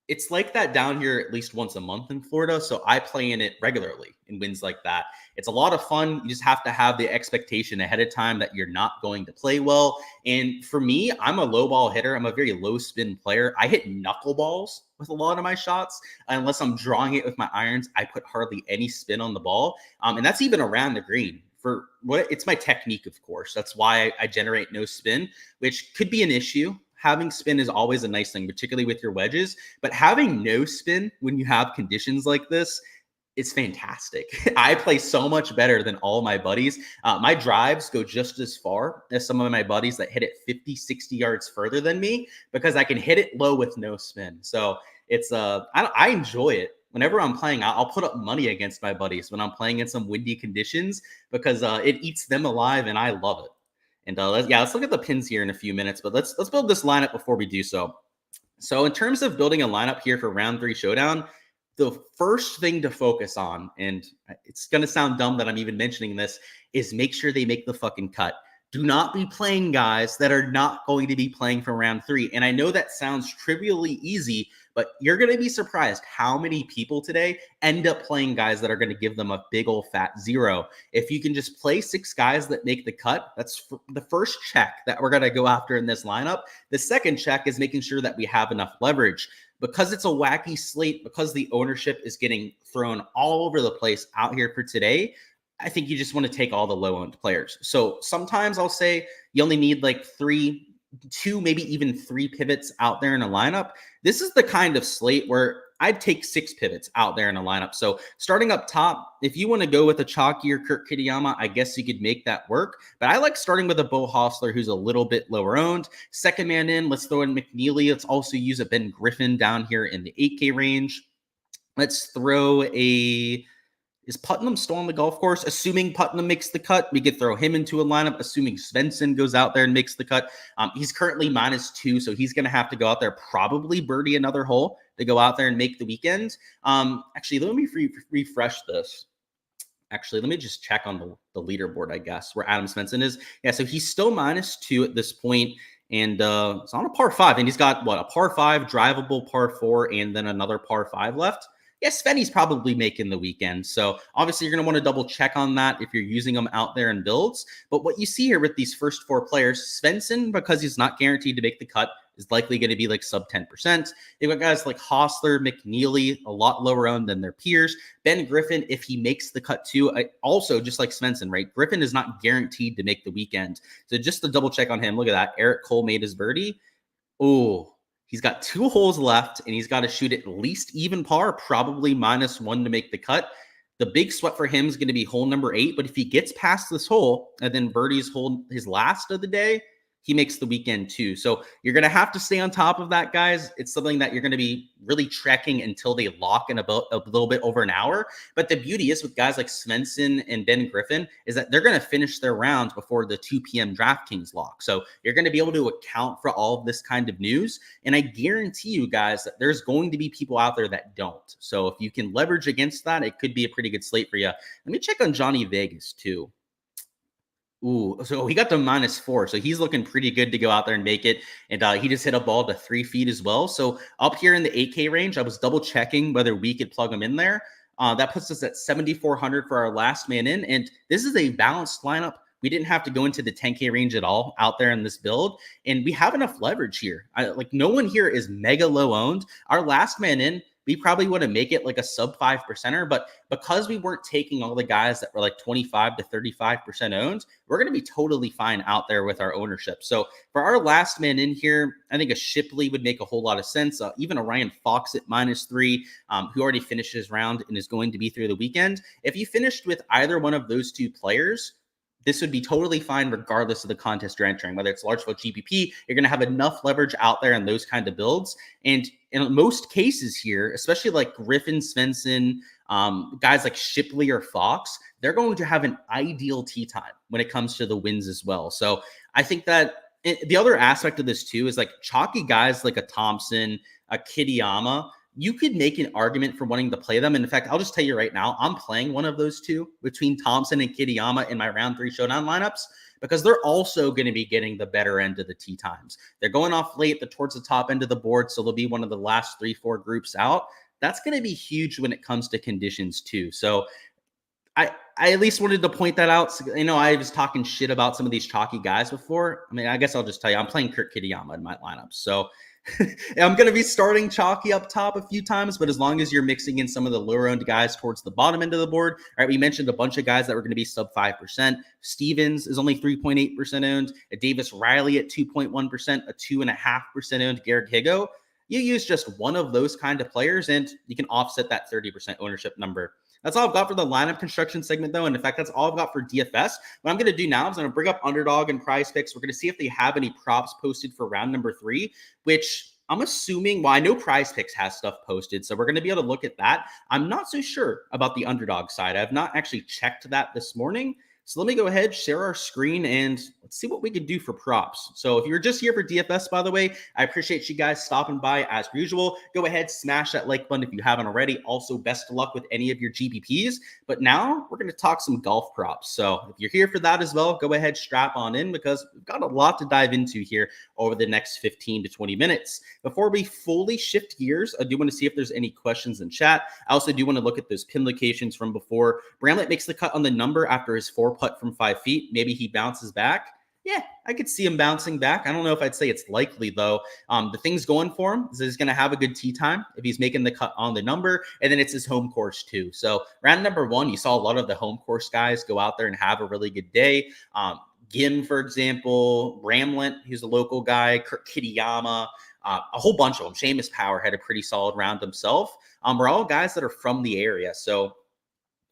it's like that down here at least once a month in Florida. So I play in it regularly in wins like that. It's a lot of fun. You just have to have the expectation ahead of time that you're not going to play well. And for me, I'm a low ball hitter. I'm a very low spin player. I hit knuckleballs with a lot of my shots. Unless I'm drawing it with my irons, I put hardly any spin on the ball. And that's even around the green. For what it's my technique, of course. That's why I generate no spin, which could be an issue. Having spin is always a nice thing, particularly with your wedges, but having no spin when you have conditions like this, it's fantastic. I play so much better than all my buddies. My drives go just as far as some of my buddies that hit it 50, 60 yards further than me because I can hit it low with no spin. So it's I enjoy it. Whenever I'm playing, I'll put up money against my buddies when I'm playing in some windy conditions because it eats them alive and I love it. And let's look at the pins here in a few minutes, but let's build this lineup before we do so. So in terms of building a lineup here for round 3 showdown, the first thing to focus on, and it's going to sound dumb that I'm even mentioning this, is make sure they make the fucking cut. Do not be playing guys that are not going to be playing for round 3. And I know that sounds trivially easy, but you're going to be surprised how many people today end up playing guys that are going to give them a big old fat 0. If you can just play 6 guys that make the cut, that's the first check that we're going to go after in this lineup. The second check is making sure that we have enough leverage. Because it's a wacky slate, because the ownership is getting thrown all over the place out here for today, I think you just want to take all the low-owned players. So sometimes I'll say you only need like 2, maybe even 3 pivots out there in a lineup. This is the kind of slate where I'd take 6 pivots out there in a lineup. So starting up top, if you want to go with a chalkier Kurt Kitayama, I guess you could make that work. But I like starting with a Bo Hostler who's a little bit lower owned. Second man in, let's throw in McNeely. Let's also use a Ben Griffin down here in the 8K range. Let's throw Is Putnam still on the golf course? Assuming Putnam makes the cut, we could throw him into a lineup. Assuming Svensson goes out there and makes the cut. He's currently -2, so he's going to have to go out there, probably birdie another hole to go out there and make the weekend. Actually, let me refresh this. Actually, let me just check on the leaderboard, I guess, where Adam Svensson is. Yeah, so he's still -2 at this point, and it's on a par 5, and he's got, a par 5, drivable par 4, and then another par 5 left. Yes, Svenny's probably making the weekend. So obviously you're going to want to double check on that if you're using them out there in builds. But what you see here with these first 4 players, Svensson, because he's not guaranteed to make the cut, is likely going to be like sub 10%. They've got guys like Hostler, McNeely, a lot lower owned than their peers. Ben Griffin, if he makes the cut too, also just like Svensson, right? Griffin is not guaranteed to make the weekend. So just to double check on him, look at that. Eric Cole made his birdie. Oh, he's got 2 holes left, and he's got to shoot at least even par, probably -1 to make the cut. The big sweat for him is going to be hole number 8, but if he gets past this hole and then birdies hole his last of the day, he makes the weekend too. So you're going to have to stay on top of that, guys. It's something that you're going to be really tracking until they lock in about a little bit over an hour. But the beauty is with guys like Svensson and Ben Griffin is that they're going to finish their rounds before the 2 p.m. Draftkings lock. So you're going to be able to account for all of this kind of news. And I guarantee you guys that there's going to be people out there that don't. So if you can leverage against that, it could be a pretty good slate for you. Let me check on Johnny Vegas too. Ooh, so he got to -4. So he's looking pretty good to go out there and make it. And he just hit a ball to 3 feet as well. So up here in the 8K range, I was double checking whether we could plug him in there. That puts us at 7,400 for our last man in. And this is a balanced lineup. We didn't have to go into the 10K range at all out there in this build. And we have enough leverage here. No one here is mega low owned. Our last man in, we probably want to make it like a sub 5%er, but because we weren't taking all the guys that were like 25 to 35% owned, we're going to be totally fine out there with our ownership. So for our last man in here, I think a Shipley would make a whole lot of sense. Even a Ryan Fox at -3, who already finished his round and is going to be through the weekend. If you finished with either one of those 2 players, this would be totally fine regardless of the contest you're entering. Whether it's large field GPP, you're going to have enough leverage out there in those kind of builds. And in most cases here, especially like Griffin, Svensson, guys like Shipley or Fox, they're going to have an ideal tee time when it comes to the wins as well. So I think that the other aspect of this too is like chalky guys like a Thompson, a Kitayama. you could make an argument for wanting to play them. And in fact, I'll just tell you right now, I'm playing one of those two between Thompson and Kitayama in my round 3 showdown lineups, because they're also going to be getting the better end of the tee times. They're going off late towards the top end of the board, so they'll be one of the last 3-4 groups out. That's going to be huge when it comes to conditions too. So I at least wanted to point that out. You know, I was talking shit about some of these chalky guys before. I mean, I guess I'll just tell you, I'm playing Kurt Kitayama in my lineup. So I'm going to be starting chalky up top a few times, but as long as you're mixing in some of the lower owned guys towards the bottom end of the board, all right, we mentioned a bunch of guys that were going to be sub 5%. Stevens is only 3.8% owned, a Davis Riley at 2.1%, a 2.5% owned Garrett Higo. You use just one of those kind of players and you can offset that 30% ownership number. That's all I've got for the lineup construction segment, though. And in fact, that's all I've got for DFS. What I'm going to do now is I'm going to bring up Underdog and Prize Picks. We're going to see if they have any props posted for round number 3, which I'm assuming, well, I know Prize Picks has stuff posted, so we're going to be able to look at that. I'm not so sure about the Underdog side. I've not actually checked that this morning. So let me go ahead, share our screen, and let's see what we can do for props. So if you're just here for DFS, by the way, I appreciate you guys stopping by as usual. Go ahead, smash that like button if you haven't already. Also, best of luck with any of your GPPs. But now we're going to talk some golf props. So if you're here for that as well, go ahead, strap on in, because we've got a lot to dive into here over the next 15 to 20 minutes. Before we fully shift gears, I do want to see if there's any questions in chat. I also do want to look at those pin locations from before. Bramlett makes the cut on the number after his 4 putt from 5 feet. Maybe he bounces back. Yeah, I could see him bouncing back. I don't know if I'd say it's likely, though. The thing's going for him is he's going to have a good tee time if he's making the cut on the number, and then it's his home course, too. So round number 1, you saw a lot of the home course guys go out there and have a really good day. Gim, for example, Bramlett, he's a local guy, Kurt Kitayama, a whole bunch of them. Seamus Power had a pretty solid round himself. We're all guys that are from the area, so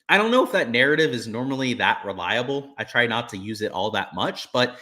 I don't know if that narrative is normally that reliable. I try not to use it all that much, but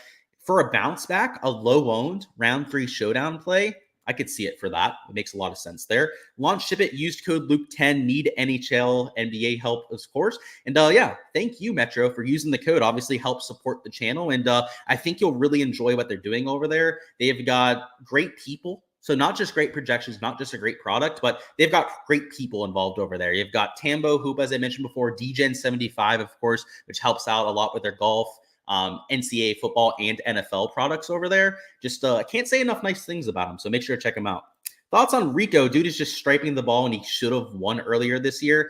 for a bounce back, a low owned round 3 showdown play, I could see it for that. It makes a lot of sense there. Launch ship it, used code Luke10, need NHL, NBA help, of course. And yeah, thank you, Metro, for using the code. Obviously helps support the channel. And I think you'll really enjoy what they're doing over there. They've got great people. So not just great projections, not just a great product, but they've got great people involved over there. You've got Tambo Hoop, as I mentioned before, DGen75, of course, which helps out a lot with their golf, NCAA football, and NFL products over there. Just I can't say enough nice things about them, so make sure to check them out. Thoughts on Rico? Dude is just striping the ball, and he should have won earlier this year.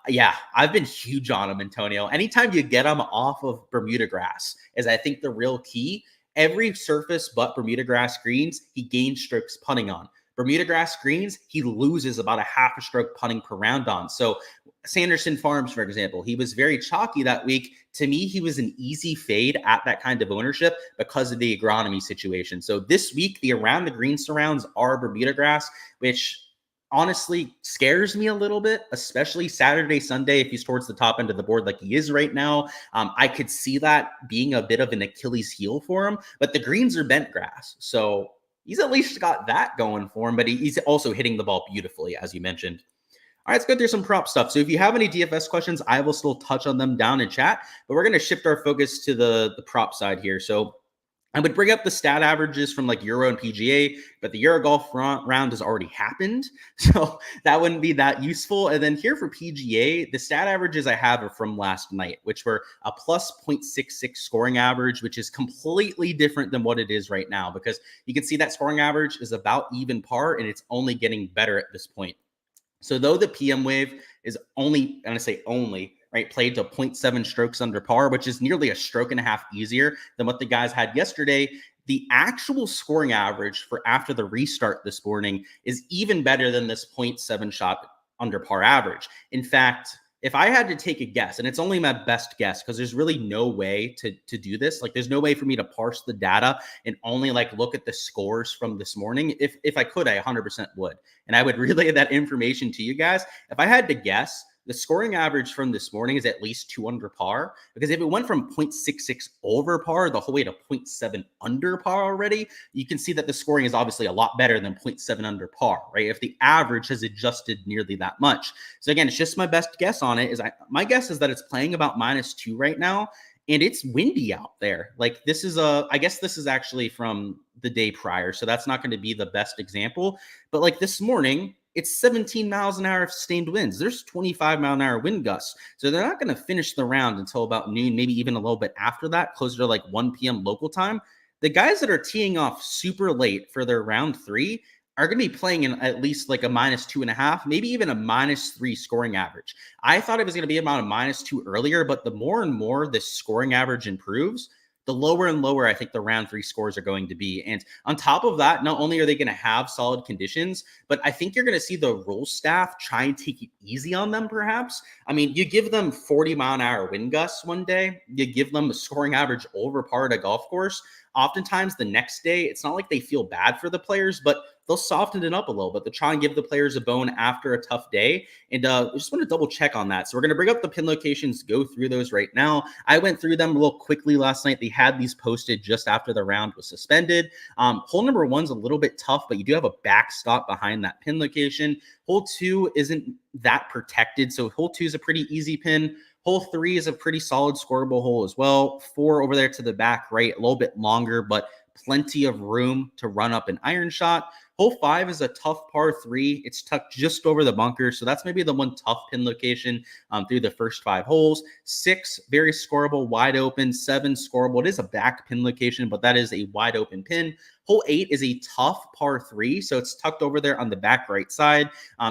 Yeah, I've been huge on him, Antonio. Anytime you get him off of Bermuda grass is, I think, the real key. Every surface but Bermuda grass greens, he gains strokes putting on. Bermuda grass greens, he loses about a half a stroke putting per round on. So Sanderson Farms, for example, he was very chalky that week. To me, he was an easy fade at that kind of ownership because of the agronomy situation. So this week, the around the green surrounds are Bermuda grass, which honestly scares me a little bit, especially Saturday, Sunday, if he's towards the top end of the board like he is right now. I could see that being a bit of an Achilles heel for him, but the greens are bent grass. So he's at least got that going for him, but he's also hitting the ball beautifully, as you mentioned. All right, let's go through some prop stuff. So if you have any DFS questions, I will still touch on them down in chat, but we're going to shift our focus to the prop side here. So I would bring up the stat averages from like Euro and PGA, but the Euro golf round has already happened, so that wouldn't be that useful. And then here for PGA, the stat averages I have are from last night, which were a plus 0.66 scoring average, which is completely different than what it is right now, because you can see that scoring average is about even par, and it's only getting better at this point. So though the PM wave is only, I'm going to say only, right, played to 0.7 strokes under par, which is nearly a stroke and a half easier than what the guys had yesterday, the actual scoring average for after the restart this morning is even better than this 0.7 shot under par average. In fact, if I had to take a guess, and it's only my best guess because there's really no way to do this, like there's no way for me to parse the data and only like look at the scores from this morning. If I could, I 100% would. And I would relay that information to you guys. If I had to guess, the scoring average from this morning is at least 2 under par, because if it went from 0.66 over par the whole way to 0.7 under par already, you can see that the scoring is obviously a lot better than 0.7 under par, right? If the average has adjusted nearly that much. So again, it's just my best guess on it. My guess is that it's playing about -2 right now, and it's windy out there. Like this is I guess this is actually from the day prior, so that's not going to be the best example. But like this morning, it's 17 miles an hour of sustained winds. There's 25-mile-an-hour wind gusts. So they're not going to finish the round until about noon, maybe even a little bit after that, closer to like 1 p.m. local time. The guys that are teeing off super late for their round 3 are going to be playing in at least like a -2.5, maybe even a -3 scoring average. I thought it was going to be about a -2 earlier, but the more and more this scoring average improves, the lower and lower I think the round 3 scores are going to be. And on top of that, not only are they going to have solid conditions, but I think you're going to see the rules staff try and take it easy on them, perhaps. I mean, you give them 40-mile-an-hour wind gusts one day, you give them a scoring average over par at a golf course. Oftentimes the next day, it's not like they feel bad for the players, but they'll soften it up a little bit. They'll try and give the players a bone after a tough day. And I just want to double check on that. So we're going to bring up the pin locations, go through those right now. I went through them a little quickly last night. They had these posted just after the round was suspended. Hole number 1's a little bit tough, but you do have a backstop behind that pin location. Hole 2 isn't that protected. So hole 2 is a pretty easy pin. Hole 3 is a pretty solid scoreable hole as well. 4 over there to the back right, a little bit longer, but plenty of room to run up an iron shot. Hole 5 is a tough par 3. It's tucked just over the bunker, so that's maybe the one tough pin location through the first 5 holes. 6, very scoreable, wide open. 7, scoreable. It is a back pin location, but that is a wide open pin. Hole 8 is a tough par 3, so it's tucked over there on the back right side,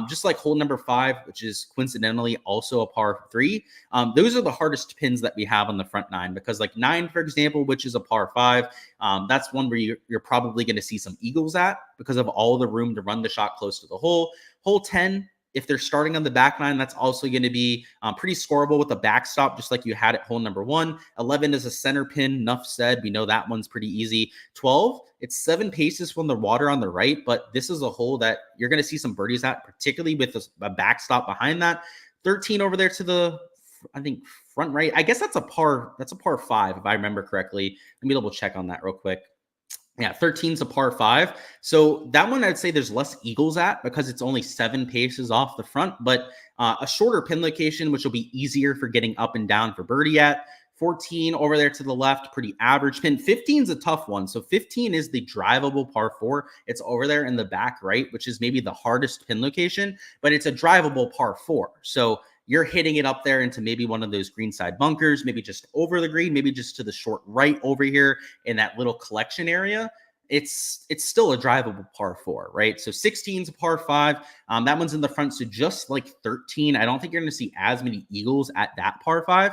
just like hole number 5, which is coincidentally also a par 3. Those are the hardest pins that we have on the front 9, because like 9, for example, which is a par 5, that's one where you're probably going to see some eagles at because of all the room to run the shot close to the hole. Hole 10, if they're starting on the back 9, that's also going to be pretty scoreable with a backstop, just like you had at hole number 1. 11 is a center pin. Enough said. We know that one's pretty easy. 12, it's 7 paces from the water on the right, but this is a hole that you're going to see some birdies at, particularly with a backstop behind that. 13 over there to the, I think, front right. I guess that's a par 5, if I remember correctly. Let me double check on that real quick. Yeah, 13 is a par 5. So that one I'd say there's less eagles at because it's only 7 paces off the front, but a shorter pin location, which will be easier for getting up and down for birdie at. 14 over there to the left, pretty average pin. 15 is a tough one. So 15 is the drivable par 4. It's over there in the back right, which is maybe the hardest pin location, but it's a drivable par 4. So you're hitting it up there into maybe one of those greenside bunkers, maybe just over the green, maybe just to the short right over here in that little collection area. It's still a drivable par 4, right? So 16 is a par 5. That one's in the front, so just like 13. I don't think you're going to see as many eagles at that par 5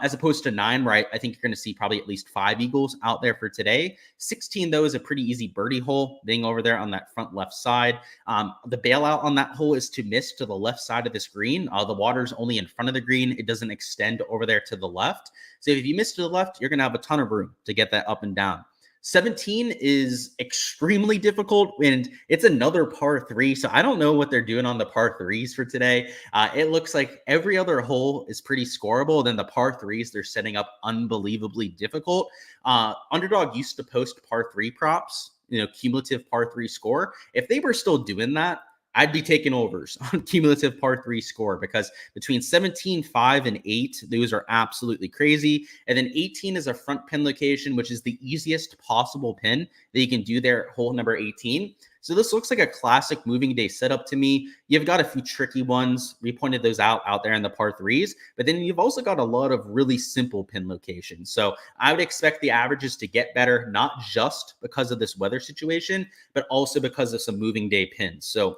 as opposed to 9, right? I think you're going to see probably at least 5 eagles out there for today. 16, though, is a pretty easy birdie hole, being over there on that front left side. The bailout on that hole is to miss to the left side of this green. The water's only in front of the green. It doesn't extend over there to the left. So if you miss to the left, you're going to have a ton of room to get that up and down. 17 is extremely difficult, and it's another par 3. So I don't know what they're doing on the par 3s for today. It looks like every other hole is pretty scoreable. Then the par 3s, they're setting up unbelievably difficult. Underdog used to post par 3 props, cumulative par 3 score. If they were still doing that, I'd be taking overs on cumulative par 3 score, because between 17, 5, and 8, those are absolutely crazy. And then 18 is a front pin location, which is the easiest possible pin that you can do there at hole number 18. So this looks like a classic moving day setup to me. You've got a few tricky ones. We pointed those out there in the par 3s, but then you've also got a lot of really simple pin locations. So I would expect the averages to get better, not just because of this weather situation, but also because of some moving day pins. So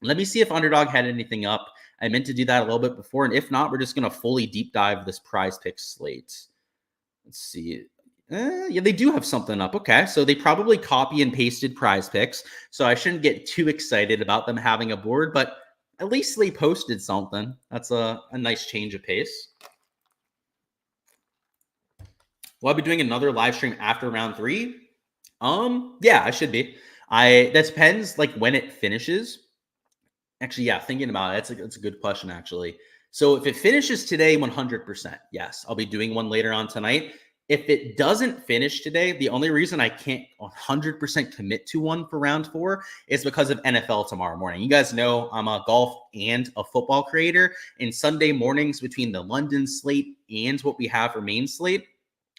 let me see if Underdog had anything up. I meant to do that a little bit before, and if not, we're just going to fully deep dive this prize pick slate. Let's see. Yeah, they do have something up. Okay, so they probably copy and pasted prize picks, so I shouldn't get too excited about them having a board, but at least they posted something. That's a nice change of pace. Will I be doing another live stream after round 3? Yeah, I should be. That depends like when it finishes. Actually, yeah, thinking about it, it's a good question, actually. So if it finishes today, 100%, yes, I'll be doing one later on tonight. If it doesn't finish today, the only reason I can't 100% commit to one for round 4 is because of NFL tomorrow morning. You guys know I'm a golf and a football creator, and Sunday mornings between the London slate and what we have for main slate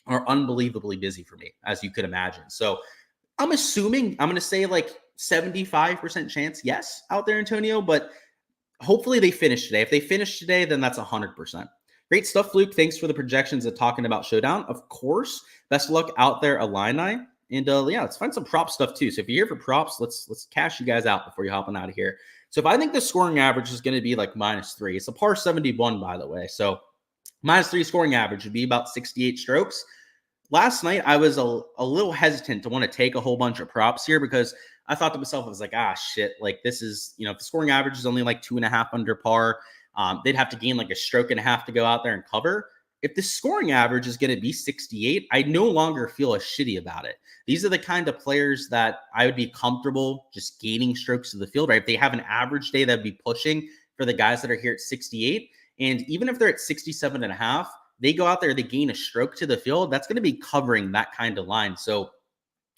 are unbelievably busy for me, as you could imagine. So I'm assuming I'm going to say like 75% chance, yes, out there, Antonio, but hopefully they finish today. If they finish today, then that's 100%. Great stuff, Luke. Thanks for the projections of talking about Showdown. Of course, best of luck out there, Illini. And yeah, let's find some prop stuff too. So if you're here for props, let's cash you guys out before you hopping out of here. So if I think the scoring average is going to be like -3, it's a par 71, by the way. So -3 scoring average would be about 68 strokes. Last night, I was a little hesitant to want to take a whole bunch of props here because I thought to myself, I was like, shit, like this is, if the scoring average is only like 2.5 under par, they'd have to gain like a stroke and a half to go out there and cover. If the scoring average is going to be 68, I no longer feel as shitty about it. These are the kind of players that I would be comfortable just gaining strokes to the field, right? If they have an average day, that'd be pushing for the guys that are here at 68. And even if they're at 67.5, they go out there, they gain a stroke to the field, that's going to be covering that kind of line. So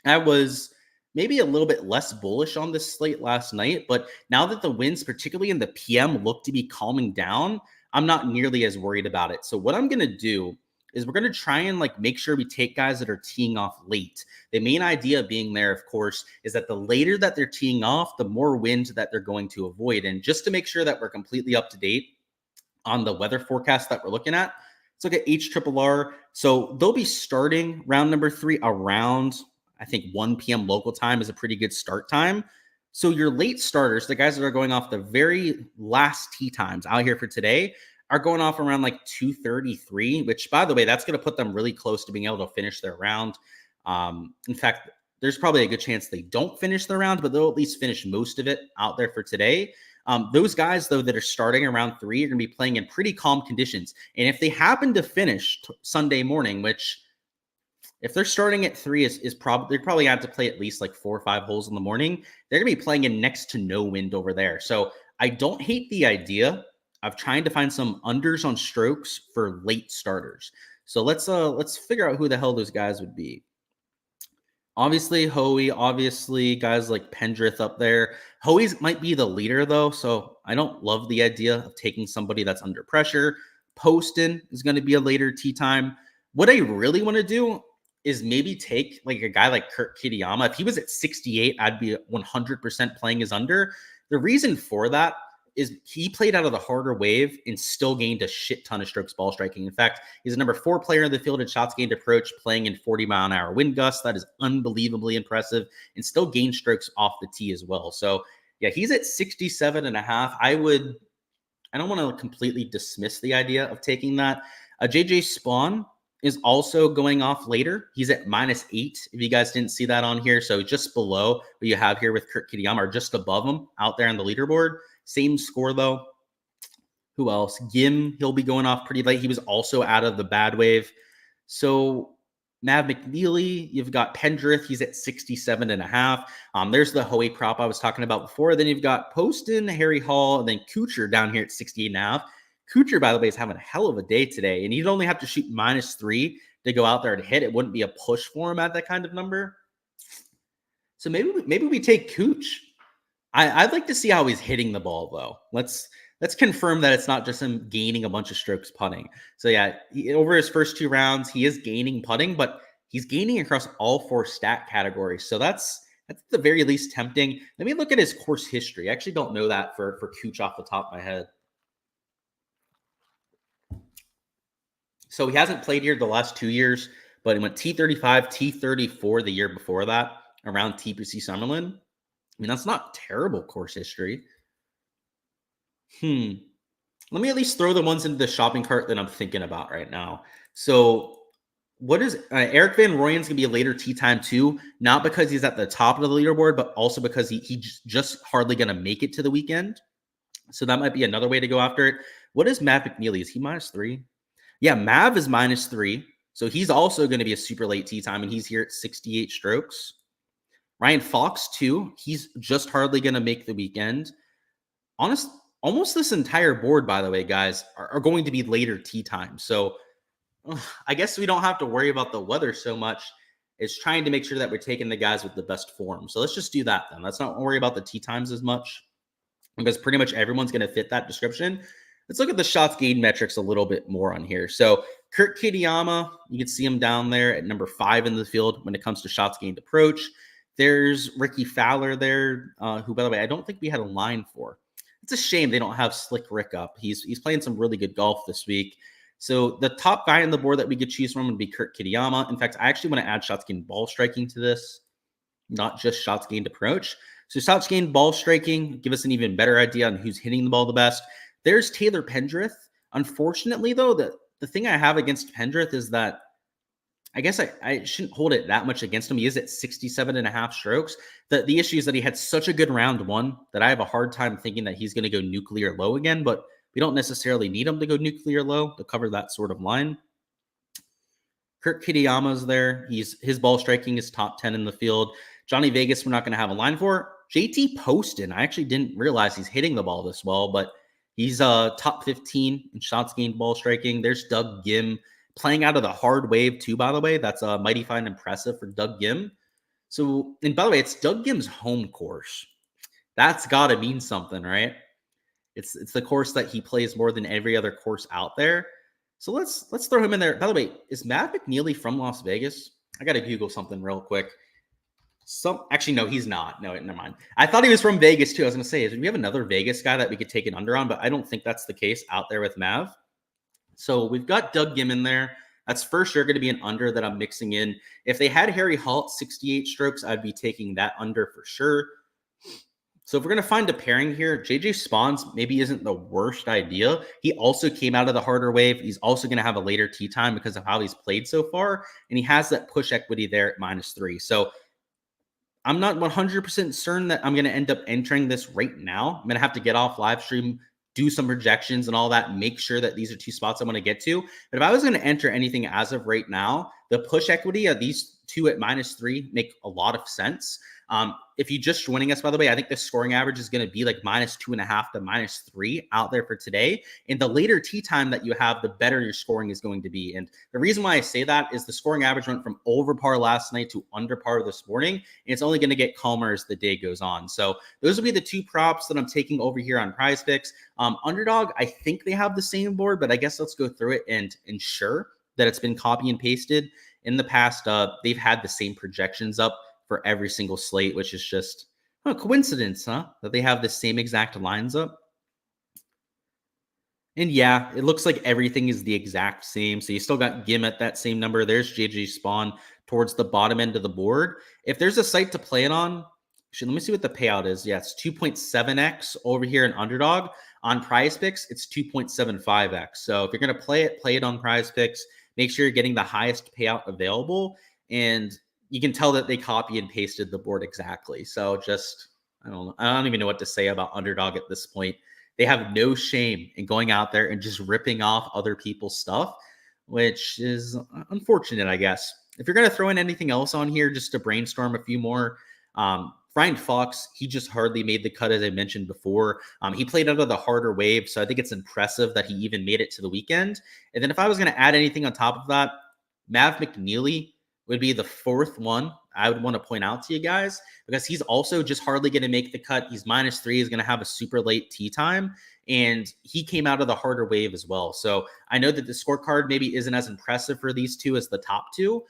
I was maybe a little bit less bullish on this slate last night, but now that the winds, particularly in the PM, look to be calming down, I'm not nearly as worried about it. So what I'm going to do is we're going to try and like make sure we take guys that are teeing off late. The main idea being there, of course, is that the later that they're teeing off, the more wind that they're going to avoid. And just to make sure that we're completely up to date on the weather forecast that we're looking at, let's look at HRRR. So they'll be starting round number 3 around, I think 1 p.m. local time is a pretty good start time. So your late starters, the guys that are going off the very last tee times out here for today, are going off around like 2:33, which, by the way, that's going to put them really close to being able to finish their round. In fact, there's probably a good chance they don't finish their round, but they'll at least finish most of it out there for today. Those guys, though, that are starting around 3 are going to be playing in pretty calm conditions. And if they happen to finish Sunday morning, which if they're starting at 3 is probably, they're probably going to have to play at least like 4 or 5 holes in the morning. They're going to be playing in next to no wind over there. So I don't hate the idea of trying to find some unders on strokes for late starters. So let's figure out who the hell those guys would be. Obviously, Hoey, obviously, guys like Pendrith up there. Hoey's might be the leader, though, so I don't love the idea of taking somebody that's under pressure. Poston is going to be a later tee time. What I really want to do is maybe take like a guy like Kurt Kitayama. If he was at 68, I'd be 100% playing his under. The reason for that is he played out of the harder wave and still gained a shit ton of strokes ball striking. In fact, he's a number 4 player in the field at shots gained approach, playing in 40-mile-an-hour wind gusts. That is unbelievably impressive, and still gained strokes off the tee as well. So yeah, he's at 67.5. I don't want to completely dismiss the idea of taking that. JJ Spawn is also going off later. He's at -8, if you guys didn't see that on here. So just below what you have here with Kurt Kitayama, or just above him out there on the leaderboard. Same score, though. Who else? Gim, he'll be going off pretty late. He was also out of the bad wave. So Mav McNeely, you've got Pendrith. He's at 67.5. There's the Hoey prop I was talking about before. Then you've got Poston, Harry Hall, and then Kuchar down here at 68.5. Kuchar, by the way, is having a hell of a day today, and he'd only have to shoot -3 to go out there and hit. It wouldn't be a push for him at that kind of number. So maybe we take Kuch. I'd like to see how he's hitting the ball, though. Let's confirm that it's not just him gaining a bunch of strokes putting. So yeah, over his first 2 rounds, he is gaining putting, but he's gaining across all 4 stat categories. So that's at the very least tempting. Let me look at his course history. I actually don't know that for Kuch off the top of my head. So he hasn't played here the last 2 years, but he went T35, T34 the year before that, around TPC Summerlin. I mean, that's not terrible course history. Let me at least throw the ones into the shopping cart that I'm thinking about right now. So what is Eric Van Rooyen's going to be a later tee time too, not because he's at the top of the leaderboard, but also because he's just hardly going to make it to the weekend. So that might be another way to go after it. What is Mav McNeely? Is he -3? Yeah, Mav is -3. So he's also going to be a super late tee time, and he's here at 68 strokes. Ryan Fox, too. He's just hardly going to make the weekend. Almost this entire board, by the way, guys, are going to be later tee time. So I guess we don't have to worry about the weather so much. It's trying to make sure that we're taking the guys with the best form. So let's just do that then. Let's not worry about the tee times as much, because pretty much everyone's going to fit that description. Let's look at the shots gained metrics a little bit more on here. So Kurt Kitayama, you can see him down there at number 5 in the field when it comes to shots gained approach. There's Ricky Fowler there, who, by the way, I don't think we had a line for. It's a shame they don't have Slick Rick up. He's playing some really good golf this week. So the top guy on the board that we could choose from would be Kurt Kitayama. In fact, I actually want to add shots gained ball striking to this, not just shots gained approach. So shots gained ball striking, give us an even better idea on who's hitting the ball the best. There's Taylor Pendrith. Unfortunately, though, the thing I have against Pendrith is that I guess I shouldn't hold it that much against him. He is at 67.5 strokes. The issue is that he had such a good round one that I have a hard time thinking that he's going to go nuclear low again, but we don't necessarily need him to go nuclear low to cover that sort of line. Kurt Kitayama's there. His ball striking is top 10 in the field. Johnny Vegas, we're not going to have a line for. JT Poston, I actually didn't realize he's hitting the ball this well, but he's top 15 in shots gained ball striking. There's Doug Gim playing out of the hard wave too, by the way. That's mighty fine impressive for Doug Gim. So, and by the way, it's Doug Gim's home course. That's got to mean something, right? It's the course that he plays more than every other course out there. So let's throw him in there. By the way, is Matt McNeely from Las Vegas? I got to Google something real quick. Actually, no, he's not. No, never mind. I thought he was from Vegas too. I was going to say, do we have another Vegas guy that we could take an under on? But I don't think that's the case out there with Mav. So we've got Doug Gim in there. That's for sure going to be an under that I'm mixing in. If they had Harry Hult 68 strokes, I'd be taking that under for sure. So if we're going to find a pairing here, JJ Spawns maybe isn't the worst idea. He also came out of the harder wave. He's also going to have a later tee time because of how he's played so far. And he has that push equity there at -3. So I'm not 100% certain that I'm going to end up entering this right now. I'm going to have to get off live stream, do some projections and all that, make sure that these are two spots I want to get to. But if I was going to enter anything as of right now, the push equity of these two at -3 make a lot of sense. If you just joining us, by the way, I think the scoring average is going to be like -2.5 to -3 out there for today. And the later tee time that you have, the better your scoring is going to be. And the reason why I say that is the scoring average went from over par last night to under par this morning. And it's only going to get calmer as the day goes on. So those will be the two props that I'm taking over here on Prize Picks. Underdog, I think they have the same board, but I guess let's go through it and ensure that it's been copy and pasted. In the past, they've had the same projections up for every single slate, which is just a coincidence, huh? That they have the same exact lines up. And yeah, it looks like everything is the exact same. So you still got Gim at that same number. There's JJ Spawn towards the bottom end of the board. If there's a site to play it on, actually, let me see what the payout is. Yeah, it's 2.7x over here in Underdog. On Prize Picks, it's 2.75x. So if you're going to play it on Prize Picks. Make sure you're getting the highest payout available. And you can tell that they copy and pasted the board exactly. So just, I don't even know what to say about Underdog at this point. They have no shame in going out there and just ripping off other people's stuff, which is unfortunate, I guess. If you're going to throw in anything else on here, just to brainstorm a few more, Brian Fox, he just hardly made the cut, as I mentioned before. He played out of the harder wave, so I think it's impressive that he even made it to the weekend. And then if I was going to add anything on top of that, Mav McNeely would be the fourth one I would want to point out to you guys, because he's also just hardly going to make the cut. He's -3. He's going to have a super late tee time, and he came out of the harder wave as well. So I know that the scorecard maybe isn't as impressive for these two as the top two.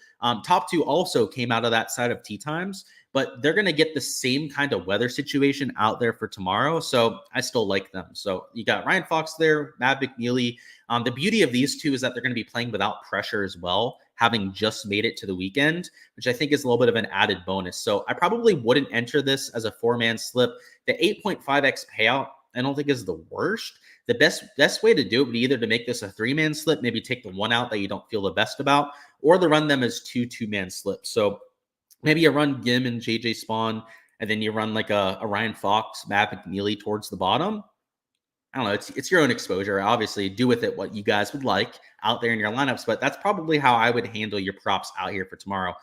Top two also came out of that side of tee times, but they're going to get the same kind of weather situation out there for tomorrow. So I still like them. So you got Ryan Fox there, Matt McNeely. The beauty of these two is that they're going to be playing without pressure as well, having just made it to the weekend, which I think is a little bit of an added bonus. So I probably wouldn't enter this as a 4-man slip. The 8.5x payout, I don't think is the worst. The best way to do it would be either to make this a 3-man slip, maybe take the one out that you don't feel the best about, or to run them as 2-man slips. So maybe you run Gim and JJ Spawn, and then you run like a Ryan Fox, Matt McNeely towards the bottom. I don't know. It's your own exposure. Obviously, do with it what you guys would like out there in your lineups, but that's probably how I would handle your props out here for tomorrow.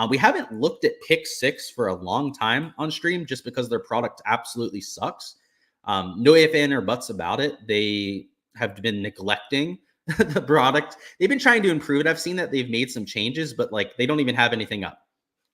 We haven't looked at Pick 6 for a long time on stream just because their product absolutely sucks. No ifs, ands, or buts about it. They have been neglecting the product. They've been trying to improve it. I've seen that they've made some changes, but like they don't even have anything up.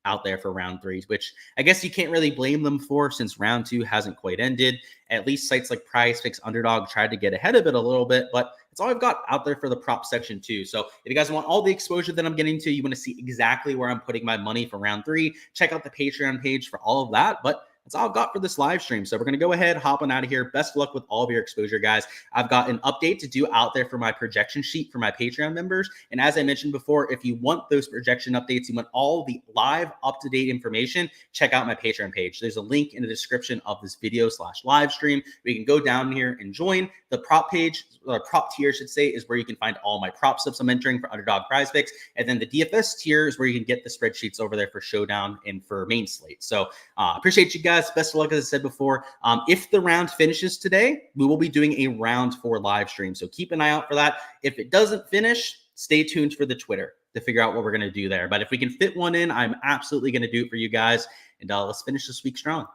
out there for round 3, which I guess you can't really blame them for since round 2 hasn't quite ended. At least sites like PrizePicks, Underdog tried to get ahead of it a little bit, but it's all I've got out there for the prop section too. So if you guys want all the exposure that I'm getting to, you want to see exactly where I'm putting my money for round 3, check out the Patreon page for all of that. But that's all I've got for this live stream. So we're going to go ahead, hop on out of here. Best of luck with all of your exposure, guys. I've got an update to do out there for my projection sheet for my Patreon members. And as I mentioned before, if you want those projection updates, you want all the live up-to-date information, check out my Patreon page. There's a link in the description of this video / live stream. We can go down here and join. The prop page, or prop tier, I should say, is where you can find all my prop slips I'm entering for Underdog PrizePicks. And then the DFS tier is where you can get the spreadsheets over there for Showdown and for Main Slate. So appreciate you guys. Best of luck, as I said before. If the round finishes today, we will be doing a round 4 live stream. So keep an eye out for that. If it doesn't finish, stay tuned for the Twitter to figure out what we're going to do there. But if we can fit one in, I'm absolutely going to do it for you guys. And let's finish this week strong.